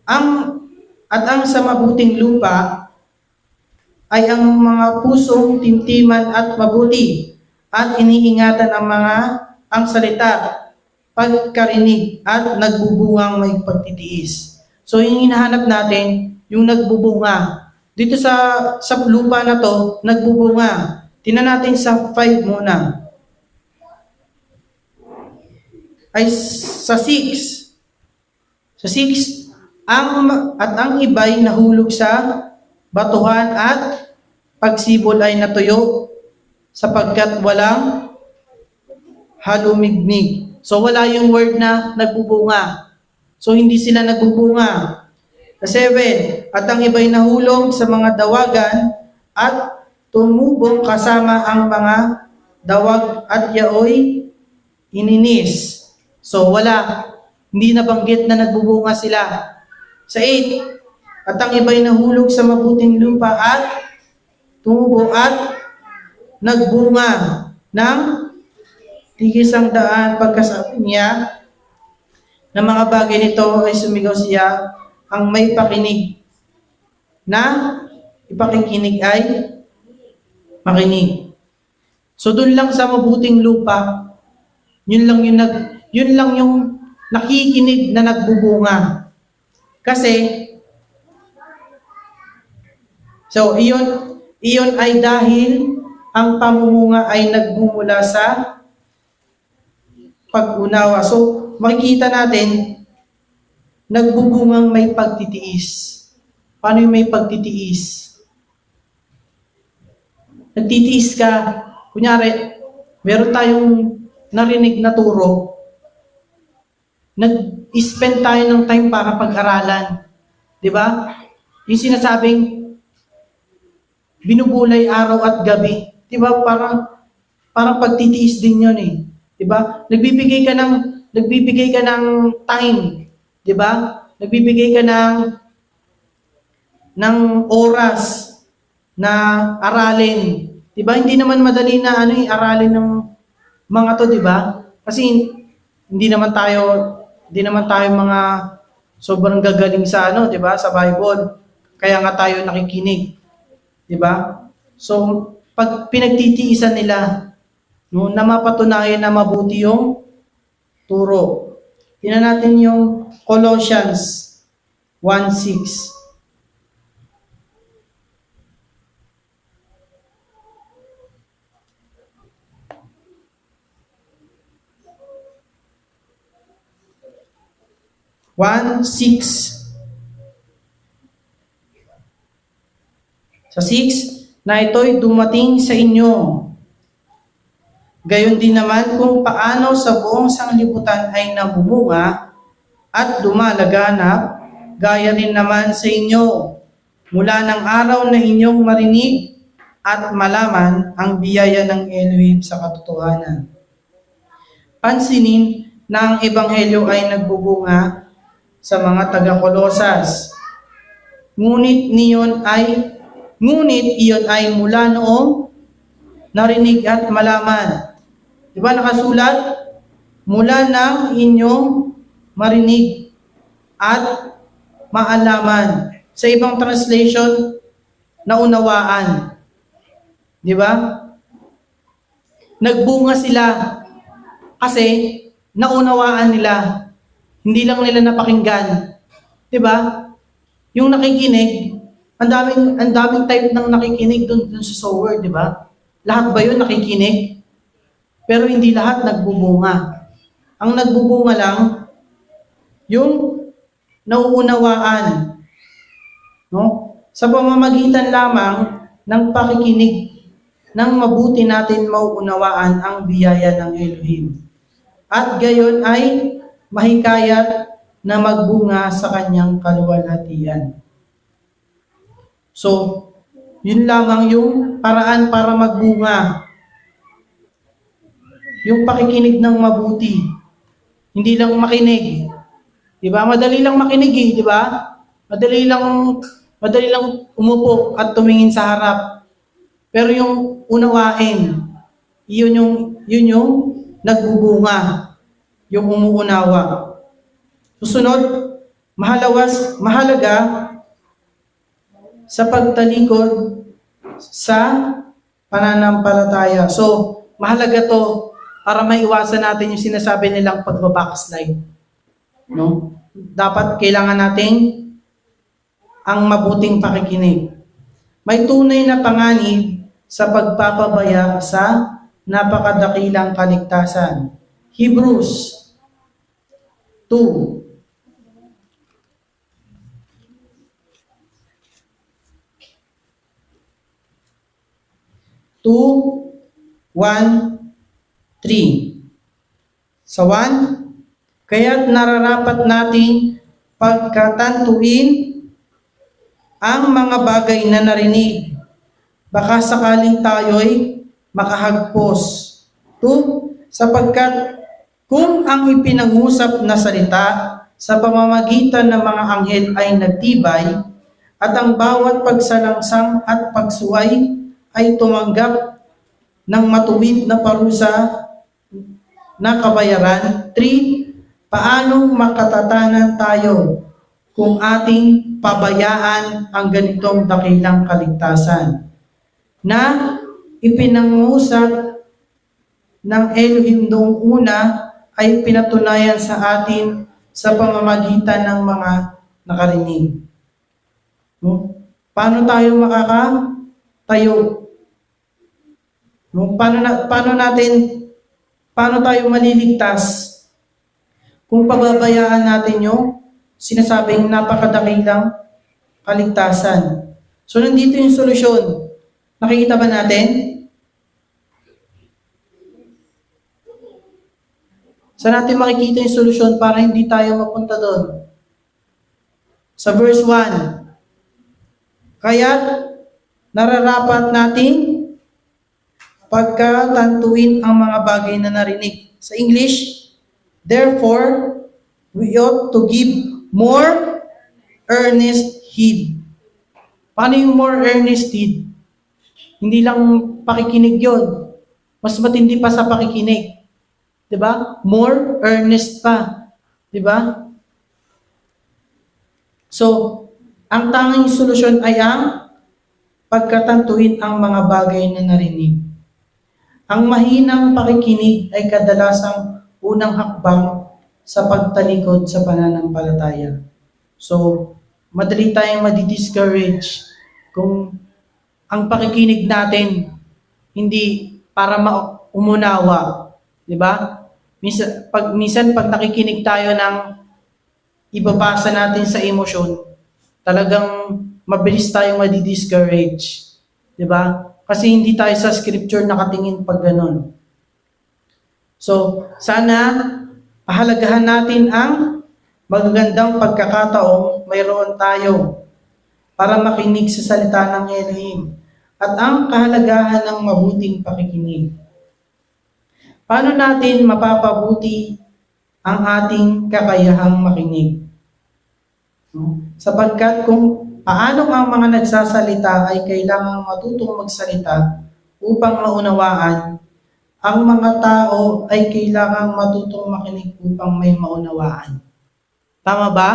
ang sa mabuting lupa ay ang mga pusong timtiman at mabuti at iniingatan ang salita, pagkarinig at nagbubungang may pagtitiis. So yung hinahanap natin, yung nagbubunga. Dito sa lupa na to, nagbubunga. Tingnan natin sa 5 muna. Ay sa 6. Sa 6, ang iba'y nahulog sa batuhan at pagsibol ay natuyo sapagkat walang halumigmig. So wala yung word na nagbubunga. So hindi sila nagbubunga. Sa 7, at ang iba'y nahulog sa mga dawagan at tumubong kasama ang mga dawag at yaoy ininis. So wala, hindi nabanggit na nagbubunga sila. Sa 8, at ang iba'y nahulog sa mabuting lupa at tumubo at nagbunga ng tig-100 pagkasabi niya na mga bagay nito ay sumigaw siya ang may pakinig na ipakikinig ay makinig. So doon lang sa mabuting lupa, yun lang yung nakikinig na nagbubunga. Kasi so iyon ay dahil ang pamumunga ay nagmumula sa pag-unawa. So makikita natin nagbubungang may pagtitiis. Paano yung may pagtitiis? Nagtitiis ka. Kunyari, meron tayong narinig na turo. nag-spend tayo ng time para pag-aralan. Di ba? Yung sinasabing binubulay araw at gabi. Di ba? Parang pagtitiis din yun eh. Di ba? Nagbibigay ka ng time. Di ba? Nagbibigay ka ng oras na aralin. Di ba? Hindi naman madali na aralin ng mga to, di ba? Kasi hindi naman tayo mga sobrang gagaling sa di ba? Sa Bible. Kaya nga tayo nakikinig. Di ba? So, pag pinagtitiisan nila, no, na mapatunayan na mabuti yung turo. Tingnan natin yung Colossians 1:6. Sa 6, na ito'y dumating sa inyo. Gayon din naman kung paano sa buong sanglibutan ay namumunga at lumalaganap, gaya rin naman sa inyo, mula ng araw na inyong marinig at malaman ang biyaya ng Elohim sa katotohanan. Pansinin na ang Ebanghelyo ay nagbubunga sa mga taga-Kolosas. Ngunit iyon ay mula noong narinig at malaman. Di ba nakasulat? Mula ng inyong marinig at maalaman. Sa ibang translation, naunawaan. Di ba? Nagbunga sila kasi naunawaan nila. Hindi lang nila napakinggan. 'Di ba? Yung nakikinig, ang daming type ng nakikinig dun sa sower, 'di ba? Lahat ba 'yun nakikinig? Pero hindi lahat nagbubunga. Ang nagbubunga lang yung nauunawaan. No? Sa pamamagitan lamang ng pakikinig ng mabuti natin mauunawaan ang biyaya ng Elohim. At gayon ay mahikayat na magbunga sa kanyang kaluwalhatian. So, yun lamang yung paraan para magbunga. Yung pakikinig ng mabuti. Hindi lang makinig. Di ba? Madali lang makinig eh, di ba? Madali lang umupo at tumingin sa harap. Pero yung unawain, yun yung nagbubunga. Yung umuunawa. Susunod, mahalaga sa pagtalikod sa pananampalataya. So, mahalaga to para maiwasan natin yung sinasabi nilang pagbabackslide. No? Dapat kailangan nating ang mabuting pakikinig. May tunay na panganib sa pagpapabaya sa napakadakilang kaligtasan. Hebrews 2. Sa 1, kaya't nararapat nating pagkatantuin ang mga bagay na narinig. Baka sakaling tayo'y makahagpos. 2, sapagkat kung ang ipinag-usap na salita sa pamamagitan ng mga anghel ay nagtibay at ang bawat pagsalangsang at pagsuway ay tumanggap ng matuwid na parusa na kabayaran. 3, paano makatatanan tayo kung ating pabayaan ang ganitong dakilang kaligtasan na ipinangusap ng Elohim noong una ay pinatunayan sa atin sa pamamagitan ng mga nakarinig. No? Paano tayo makakatayo? No? Paano tayo maliligtas kung pababayaan natin yung sinasabing napakadakilang kaligtasan? So, nandito yung solusyon. Nakikita ba natin? Saan natin makikita yung solusyon para hindi tayo mapunta doon? Sa verse 1. Kaya't nararapat nating pagkatantuin ang mga bagay na narinig. Sa English, therefore, we ought to give more earnest heed. Paano yung more earnest heed? Hindi lang pakikinig yon. Mas matindi pa sa pakikinig. 'Di ba? More earnest pa. 'Di ba? So, ang tanging solusyon ay ang pagkatantuin ang mga bagay na narinig. Ang mahinang pakikinig ay kadalasang unang hakbang sa pagtalikod sa pananampalataya. So, madali tayong madi-discourage kung ang pakikinig natin hindi para umunawa, 'di ba? Minsan pag nakikinig tayo ng ibabasa natin sa emosyon, talagang mabilis tayong madi-discourage, 'di ba? Kasi hindi tayo sa scripture nakatingin pag ganun. So, sana pahalagahan natin ang magagandang pagkakataong mayroon tayo para makinig sa salita ng Elohim at ang kahalagahan ng mabuting pakikinig. Paano natin mapapabuti ang ating kakayahang makinig? Sapagkat kung paano ang mga nagsasalita ay kailangang matutong magsalita upang maunawaan, ang mga tao ay kailangang matutong makinig upang may maunawaan. Tama ba?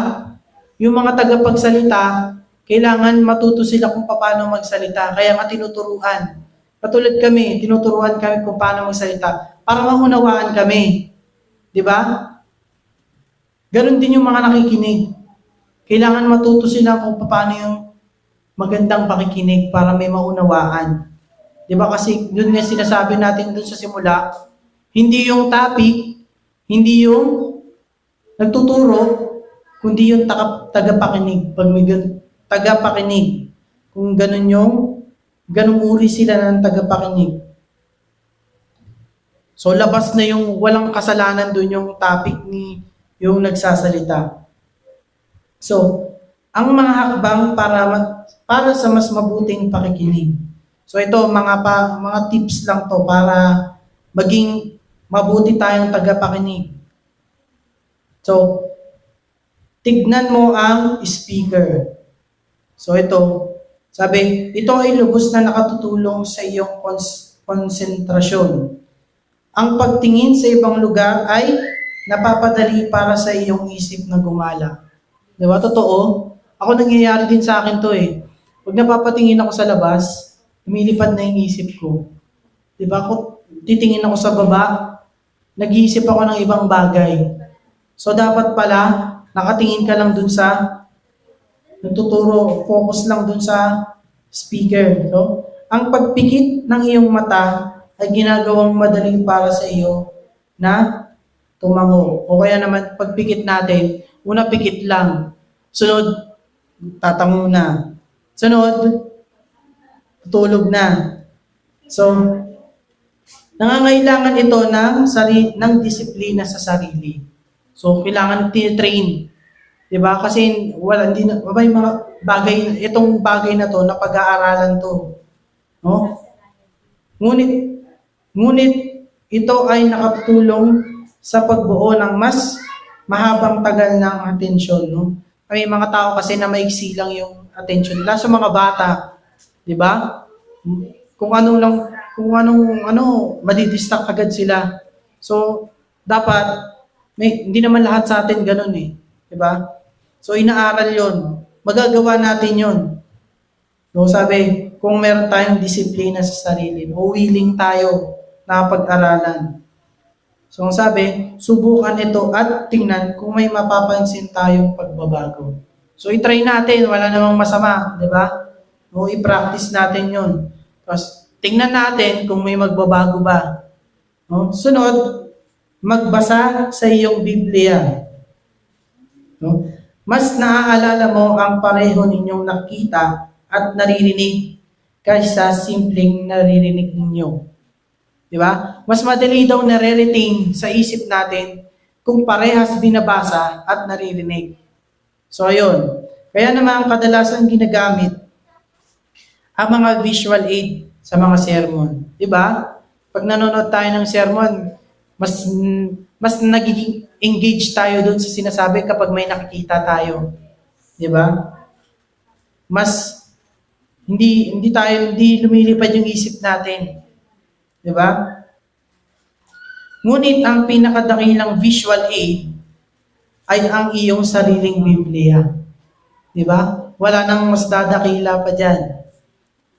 Yung mga tagapagsalita, kailangan matuto sila kung paano magsalita. Kaya nga tinuturuan. Katulad kami, tinuturuan kami kung paano magsalita para maunawaan kami. Di ba? Ganon din yung mga nakikinig. Kailangan matuto sila kung paano yung magandang pakikinig para may maunawaan. Di ba? Kasi yun nga sinasabi natin dun sa simula, hindi yung topic, hindi yung nagtuturo, kundi yung tagapakinig. Pag may tagapakinig, kung ganun uri sila ng tagapakinig. So labas na yung walang kasalanan dun yung topic ni yung nagsasalita. So, ang mga hakbang para sa mas mabuting pakikinig. So ito mga tips lang to para maging mabuti tayong tagapakinig. So, tignan mo ang speaker. So ito, sabi, ito ay lubos na nakatutulong sa iyong konsentrasyon. Ang pagtingin sa ibang lugar ay napapadali para sa iyong isip na gumala. Diba? Totoo. Ako nangyayari din sa akin to eh. Pag napapatingin ako sa labas, lumilipad na yung isip ko. Diba? Kung titingin ako sa baba, nag-iisip ako ng ibang bagay. So dapat pala, nakatingin ka lang dun sa nagtuturo, focus lang dun sa speaker. So, ang pagpikit ng iyong mata ay ginagawang madali para sa iyo na tumango. O kaya naman, pagpikit natin, una pikit lang. Sunod, tatango na. Sunod, tutulog na. So, nangangailangan ito ng disiplina sa sarili. So, kailangan tinitrain. Diba? Kasi may mga bagay, itong bagay na to, na pag-aaralan to. No? Ngunit, ito ay nakatulong sa pagbuo ng mas mahabang tagal ng atensyon. No? May mga tao kasi na maiksi lang yung atensyon nila sa mga bata. Diba? Kung madidistract agad sila. So, dapat, hindi naman lahat sa atin ganun eh. Diba? So, inaaral yon. Magagawa natin yon. No, sabi, kung meron tayong disiplina sa sarili, o willing tayo na pag-aralan. So, ang sabi, subukan ito at tingnan kung may mapapansin tayong pagbabago. So, itry natin. Wala namang masama. Diba? No, i-practice natin yon. Tapos, tingnan natin kung may magbabago ba. No? Sunod, magbasa sa iyong Biblia. No? Mas naaalala mo ang pareho ninyong nakita at naririnig kaysa simpleng naririnig ninyo. Di ba? Mas madali daw nare-retain sa isip natin kung parehas binabasa at naririnig. So ayun. Kaya naman kadalasan ginagamit ang mga visual aid sa mga sermon. 'Di ba? Pag nanonood tayo ng sermon, mas nagiging engaged tayo doon sa sinasabi kapag may nakikita tayo. 'Di ba? Mas hindi lumilipad yung isip natin. 'Di ba? Ngunit ang pinakadakilang visual aid ay ang iyong sariling Biblia. 'Di ba? Wala nang mas dadakila pa diyan.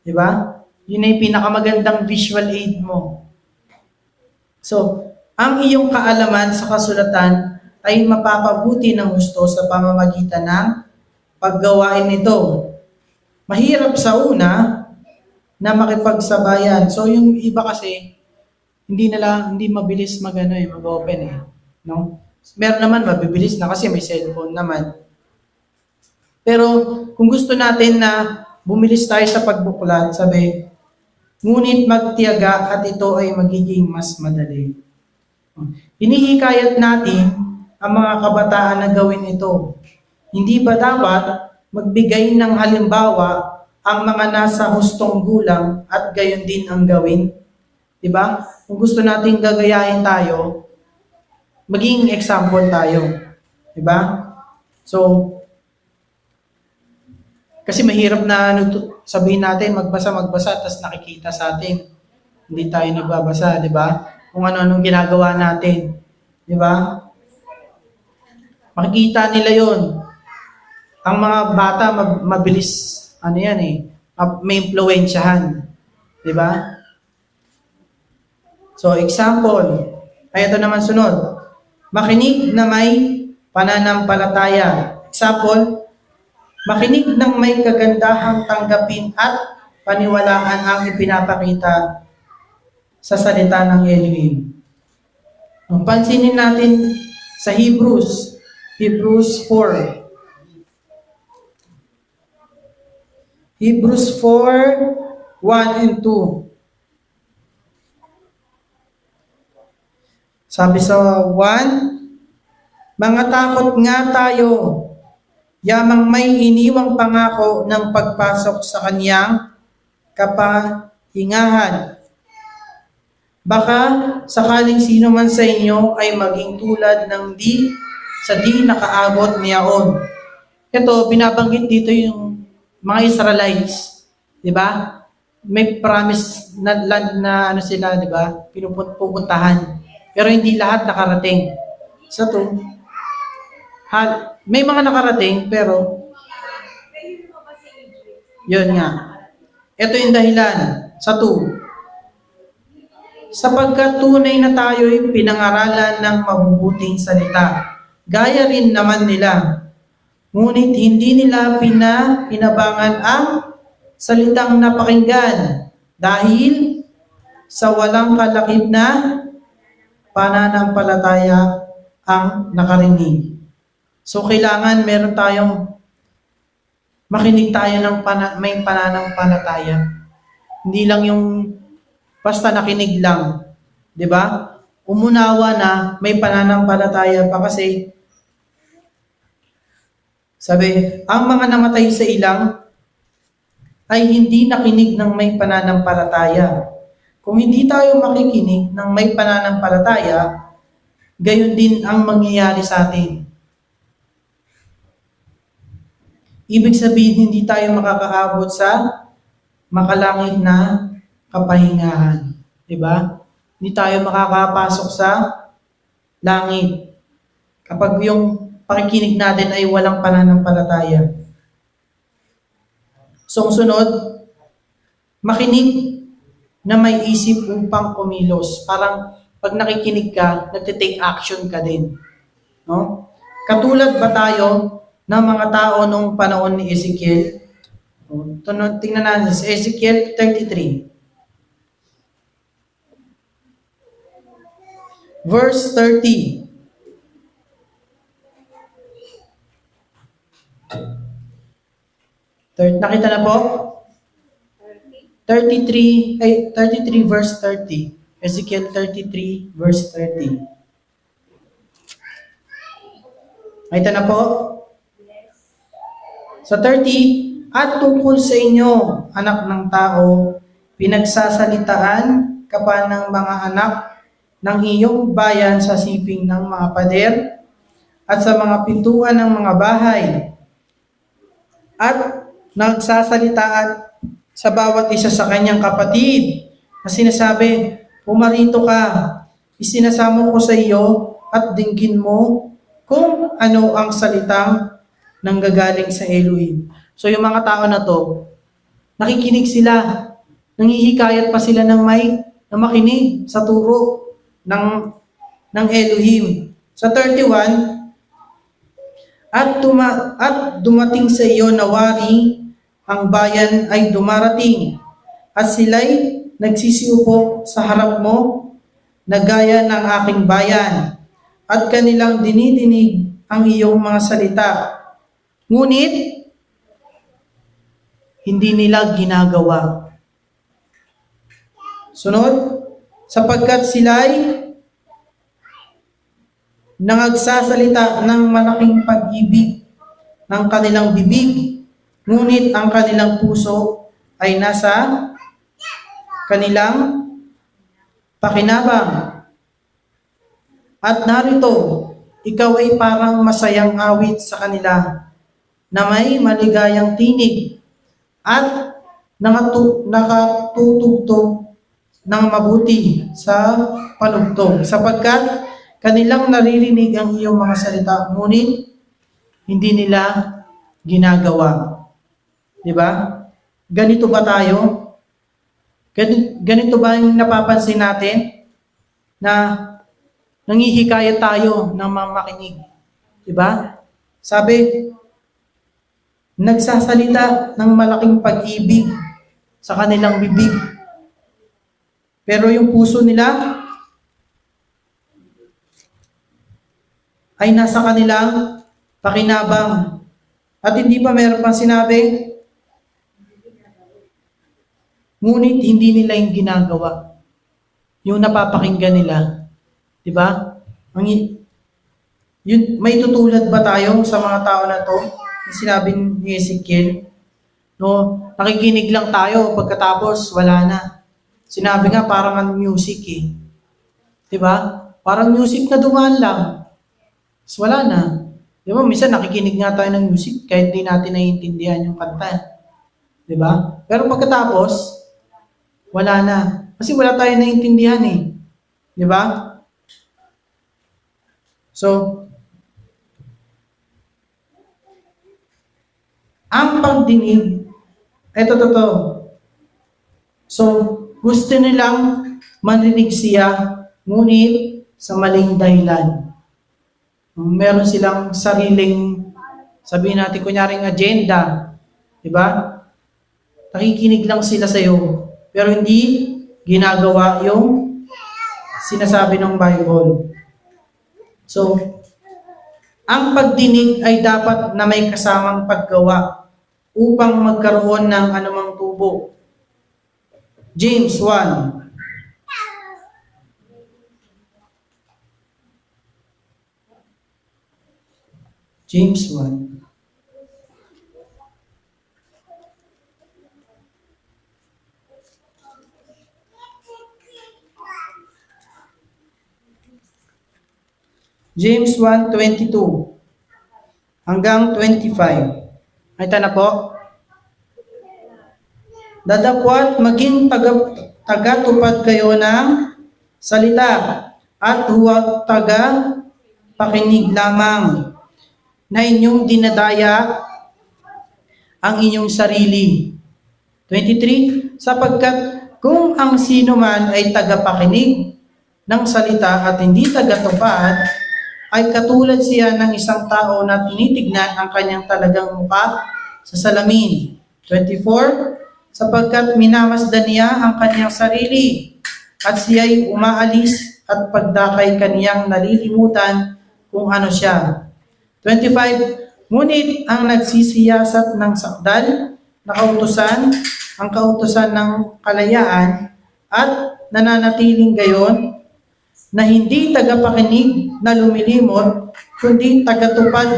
'Di ba? Yun ay pinakamagandang visual aid mo. So, ang iyong kaalaman sa kasulatan ay mapapabuti ng gusto sa pamamagitan ng paggawain nito. Mahirap sa una na makipagsabayan. So, yung iba kasi, hindi mabilis mag-open no? Meron naman mabibilis na kasi may cellphone naman. Pero kung gusto natin na bumilis tayo sa pagbuklat, sabi, ngunit magtiyaga at ito ay magiging mas madali. Hinihikayat natin ang mga kabataan na gawin ito. Hindi ba dapat magbigay ng halimbawa ang mga nasa hustong gulang at gayon din ang gawin? Diba? Kung gusto nating gagayahin tayo, maging example tayo. Diba? So, kasi mahirap na sabihin natin magbasa, tapos nakikita sa atin. Hindi tayo nagbabasa, di ba? Kung ano-anong ginagawa natin. Di ba? Makikita nila yon. Ang mga bata mabilis, may impluwensyahan. Di ba? So, example. Ay, ito naman sunod. Makinig na may pananampalataya. Example, makinig ng may kagandahang tanggapin at paniwalaan ang ipinapakita sa salita ng Elohim. Pansinin natin sa Hebrews 4. Hebrews 4, 1 and 2. Sabi sa 1, mga takot nga tayo, yamang may iniwang pangako ng pagpasok sa kaniyang kapahingahan. Baka sakaling sino man sa inyo ay maging tulad ng di nakaabot niyaon. Ito, binabanggit dito yung mga Israelites. Di ba? May promise na land na sila, di ba? Pupuntahan. Pero hindi lahat nakarating. Sa to, may mga nakarating, pero yun nga. Ito yung dahilan. Sa 2. Sapagkat tunay na tayo'y pinangaralan ng mabubuting salita. Gaya rin naman nila. Ngunit hindi nila pinabangan ang salitang napakinggan dahil sa walang kalakip na pananampalataya ang nakarinig. So, kailangan meron tayong makinig tayo ng may pananampalataya. Hindi lang yung basta nakinig lang. 'Di ba? Umunawa na may pananampalataya pa kasi sabi, ang mga namatay sa ilang ay hindi nakinig ng may pananampalataya. Kung hindi tayo makikinig ng may pananampalataya, gayon din ang mangyayari sa atin. Ibig sabihin, hindi tayo makakaabot sa makalangit na kapahingahan. Diba? Hindi tayo makakapasok sa langit kapag yung pakikinig natin ay walang pananampalataya. So, ang sunod, makinig na may isip upang kumilos. Parang pag nakikinig ka, nagte-take action ka din. No? Katulad ba tayo ng mga tao nung panahon ni Ezekiel? Tingnan natin sa Ezekiel 33. Verse 30. Nakita na po? 33 verse 30. Ezekiel 33 verse 30. Ito na po. Sa 30, at tungkol sa inyo, anak ng tao, pinagsasalitaan ka pa ng mga anak ng iyong bayan sa siping ng mga pader at sa mga pintuan ng mga bahay. At nagsasalitaan sa bawat isa sa kanyang kapatid na sinasabi, pumarito ka, isinasamo ko sa iyo at dinggin mo kung ano ang salitang nanggagaling sa Elohim. So yung mga tao na to, nakikinig sila, nangihikayat pa sila ng na makinig sa turo ng Elohim. Sa 31, at dumating sa iyo na wari, ang bayan ay dumarating, at sila'y nagsisiupo sa harap mo, na gaya ng aking bayan, at kanilang dinidinig ang iyong mga salita. Ngunit, hindi nila ginagawa. Sunod, sapagkat sila'y nangagsasalita ng malaking pag-ibig ng kanilang bibig, ngunit ang kanilang puso ay nasa kanilang pakinabang. At narito, ikaw ay parang masayang awit sa kanila na may maligayang tinig at nakatutugtog ng mabuti sa panugtog, sapagkat kanilang naririnig ang iyong mga salita, ngunit hindi nila ginagawa. Di ba? Ganito ba tayo? Ganito ba yung napapansin natin na nangihikayat tayo ng mga makinig? Di ba? Sabi, nagsasalita ng malaking pag-ibig sa kanilang bibig. Pero yung puso nila ay nasa kanilang pakinabang. At hindi pa meron pang sinabi, ngunit hindi nila yung ginagawa. Yung napapakinggan nila. Diba? May tutulad ba tayo sa mga tao na to? Yung sinabi ni Ezekiel, no, nakikinig lang tayo, pagkatapos wala na. Sinabi nga parang music eh. Diba? Parang music na dumaan lang. So, wala na. Di ba? Minsan nakikinig nga tayo ng music kahit di natin naiintindihan yung kanta. Di ba? Pero pagkatapos, wala na. Kasi wala tayo naiintindihan eh. Di ba? So, ang pagdinig, eto. So, gusto nilang maninig siya, ngunit sa maling dahilan. Meron silang sariling, sabihin natin kunyaring agenda, di ba? Nakikinig lang sila sa iyo, pero hindi ginagawa yung sinasabi ng Bible. So, ang pagdinig ay dapat na may kasamang paggawa upang magkaroon ng anumang tubo. James 1. James 1. James 1:22 hanggang 25. Ito na po. Dadakwat maging tagatupad kayo ng salita at huwag pakinig lamang na inyong dinadaya ang inyong sarili. 23, sapagkat kung ang sino man ay tagapakinig ng salita at hindi tagatupad, ay katulad siya ng isang tao na tinitignan ang kanyang talagang mukha sa salamin. 24, sapagkat minamasdan niya ang kanyang sarili at siya'y umaalis at pagdakay kaniyang nalilimutan kung ano siya. 25, ngunit ang nagsisiyasat ng sakdal na kautusan, ang kautusan ng kalayaan at nananatiling gayon, na hindi tagapakinig na lumilimot, kundi tagatupad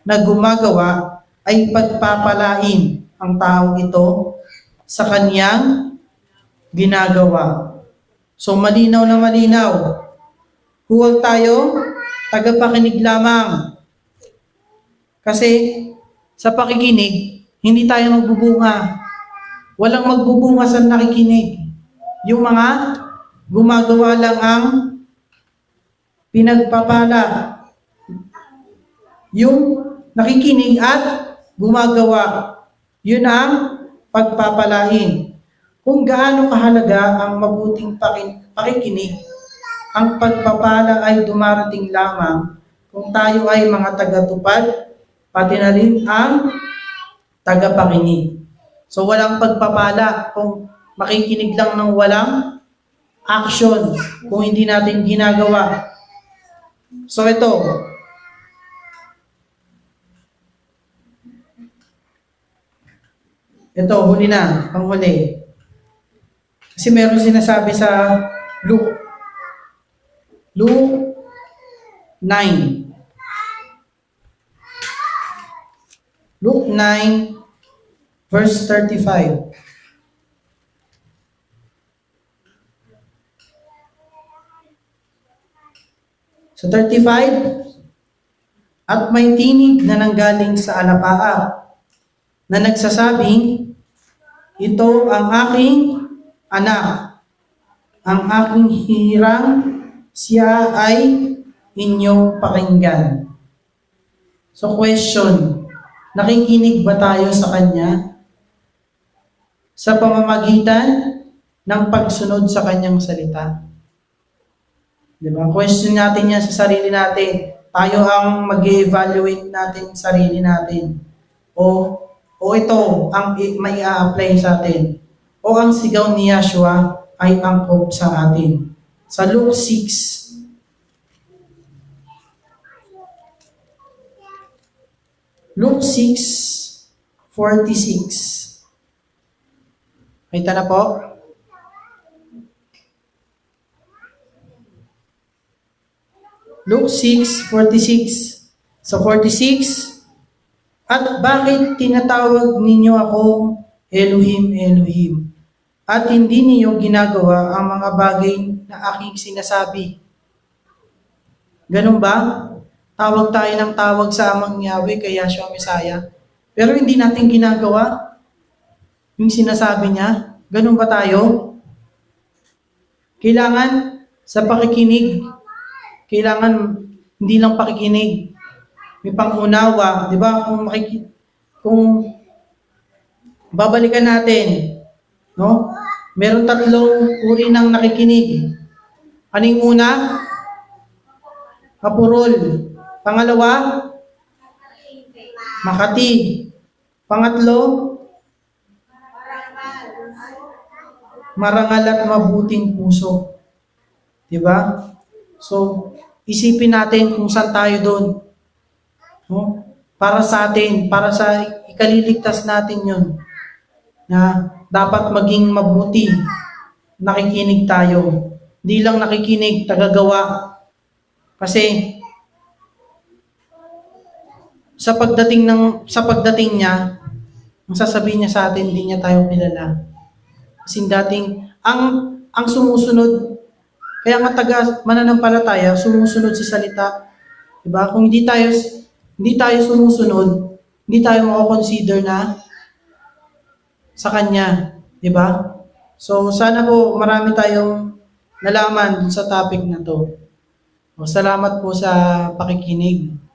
na gumagawa, ay pagpapalain ang taong ito sa kanyang ginagawa. So malinaw na malinaw. Huwag tayo tagapakinig lamang. Kasi sa pakikinig, hindi tayo magbubunga. Walang magbubunga sa nakikinig. Yung mga gumagawa lang ang pinagpapala. Yung nakikinig at gumagawa, yun ang pagpapalain. Kung gaano kahalaga ang mabuting pakikinig, ang pagpapala ay dumarating lamang kung tayo ay mga tagatupad, pati na rin ang tagapakinig. So walang pagpapala kung makikinig lang ng walang action, kung hindi natin ginagawa. So ito, huli na, panghuli. Kasi meron sinasabi sa Luke 9. Luke 9, verse 35. So 35, at may tinig na nanggaling sa alapaap na nagsasabing, ito ang aking anak, ang aking hirang, siya ay inyong pakinggan. So question, nakikinig ba tayo sa Kanya sa pamamagitan ng pagsunod sa Kanyang salita? Diba? Question natin yan sa sarili natin. Tayo ang mag-evaluate natin sarili natin. O ito ang may a-apply sa atin. O ang sigaw ni Yahshua ay angkop sa atin. Sa Luke 6, Luke 6:46. Kita na po? Luke 6:46. Sa 46, at bakit tinatawag ninyo akong Elohim, Elohim, at hindi niyo ginagawa ang mga bagay na aking sinasabi? Ganun ba? Tawag tayo ng tawag sa amang Yahweh kay Yahshua Messiah, pero hindi natin ginagawa yung sinasabi niya. Ganun ba tayo? Kailangan sa pakikinig, kailangan hindi lang pakikinig, may pangunawa, di ba? Kung babalikan natin, no? Meron 3 uri ng nakikinig. Ano yung una? Kapurol. Pangalawa, makati. Pangatlo, marangal at mabuting puso. Diba? So, isipin natin kung saan tayo doon. No? Para sa atin, para sa ikaliligtas natin yun. Na dapat maging mabuti. Nakikinig tayo. Hindi lang nakikinig, tagagawa. Kasi, sa pagdating niya, ang sasabihin niya sa atin, hindi niya tayo kilala. Kasi dating, ang sumusunod, kaya nga mananampalataya, sumusunod sa salita. Diba? Kung hindi tayo sumusunod, hindi tayo mako-consider na sa Kanya. Diba? So, sana po marami tayong nalaman dun sa topic na to. Salamat po sa pakikinig.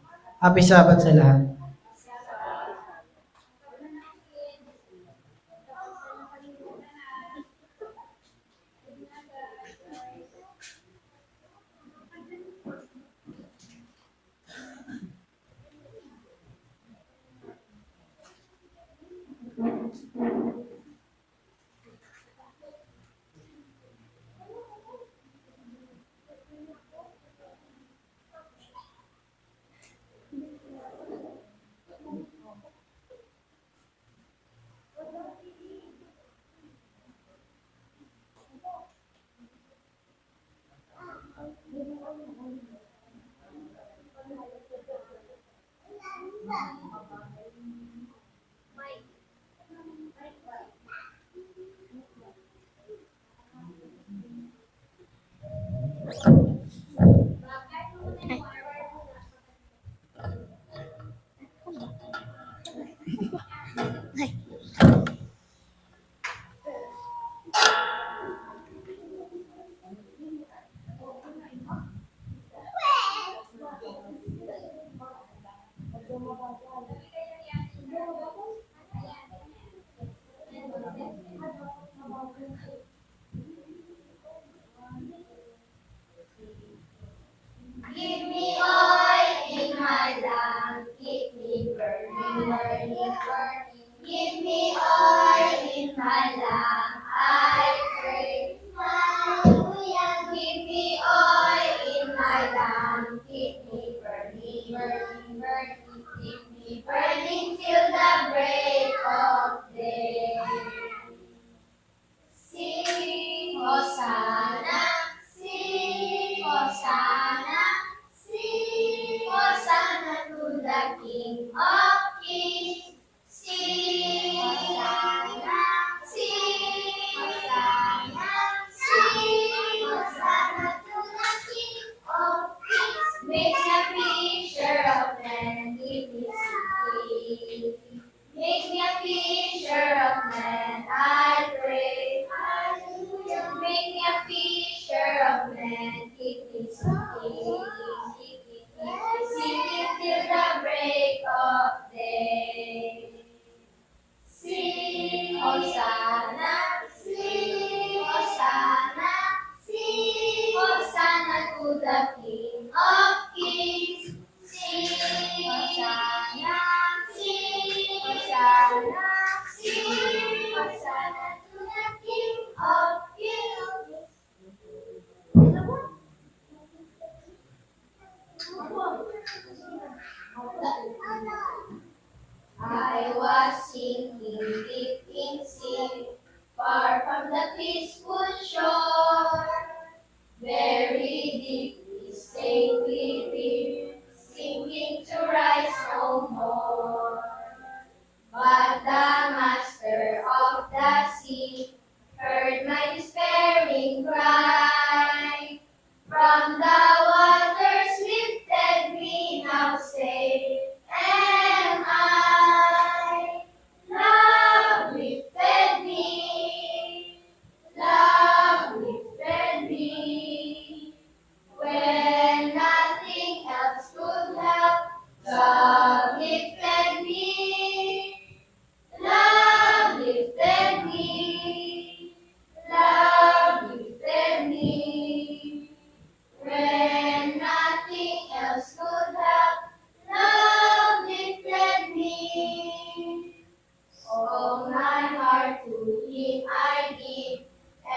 Happy Sabbath sa lahat. Give me oil in my lamp, keep me burning, burning, burning. Give me oil in my lamp, I pray. Hallelujah. Give me oil in my lamp, keep me burning, burning, burning. Keep me burning till the break of day. Sing Hosanna, sing Hosanna, sing Hosanna to the King of Kings. Sing Hosanna, sing Hosanna, sing Hosanna to the King of Kings. Makes a fisher of men, give me peace. Make me a fisher of men, I pray. Hallelujah. Make me a fisher of men, keep me singing, singing till the break of day. Sing Hosanna, sing Hosanna, sing Hosanna to the King of Kings. Sing Hosanna, sing Hosanna, sing Hosanna to the King of Kings. I was sinking deep in sin, far from the peaceful shore. Very deeply, safely deep, sinking to rise no more. But the master of the sea heard my despairing cry. From the waters lifted me, now safe am I. Love lifted me, love lifted me. When nothing else could help, love lifted me. Love lifted me. Love lifted me. When nothing else could help, love lifted me. Oh, my heart to Him I give,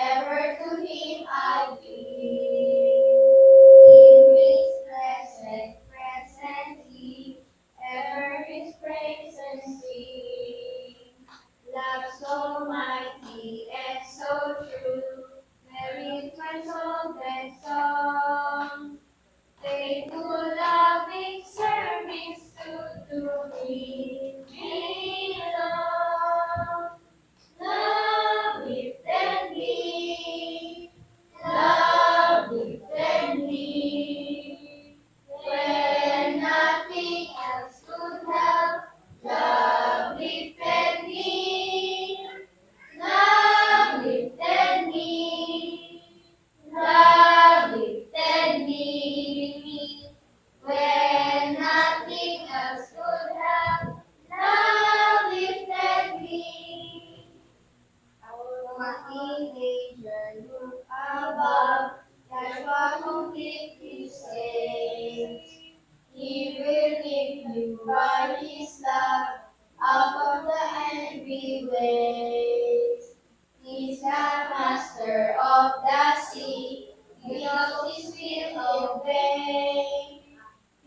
ever to Him I give. In His blessed presence He, ever His praises sing. Love so mighty and so true, merits my soul and song. Faithful, loving service to me belong. Love lifted me, love lifted me. When nothing else could help, love lifted me. Love lifted me, love lifted me. When nothing else could help, love lifted me. A teenager looked above, Joshua completely saved. He will lift you by His love out of the angry waves. He's the master of the sea, He knows His will obey.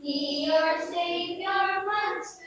He your Savior wants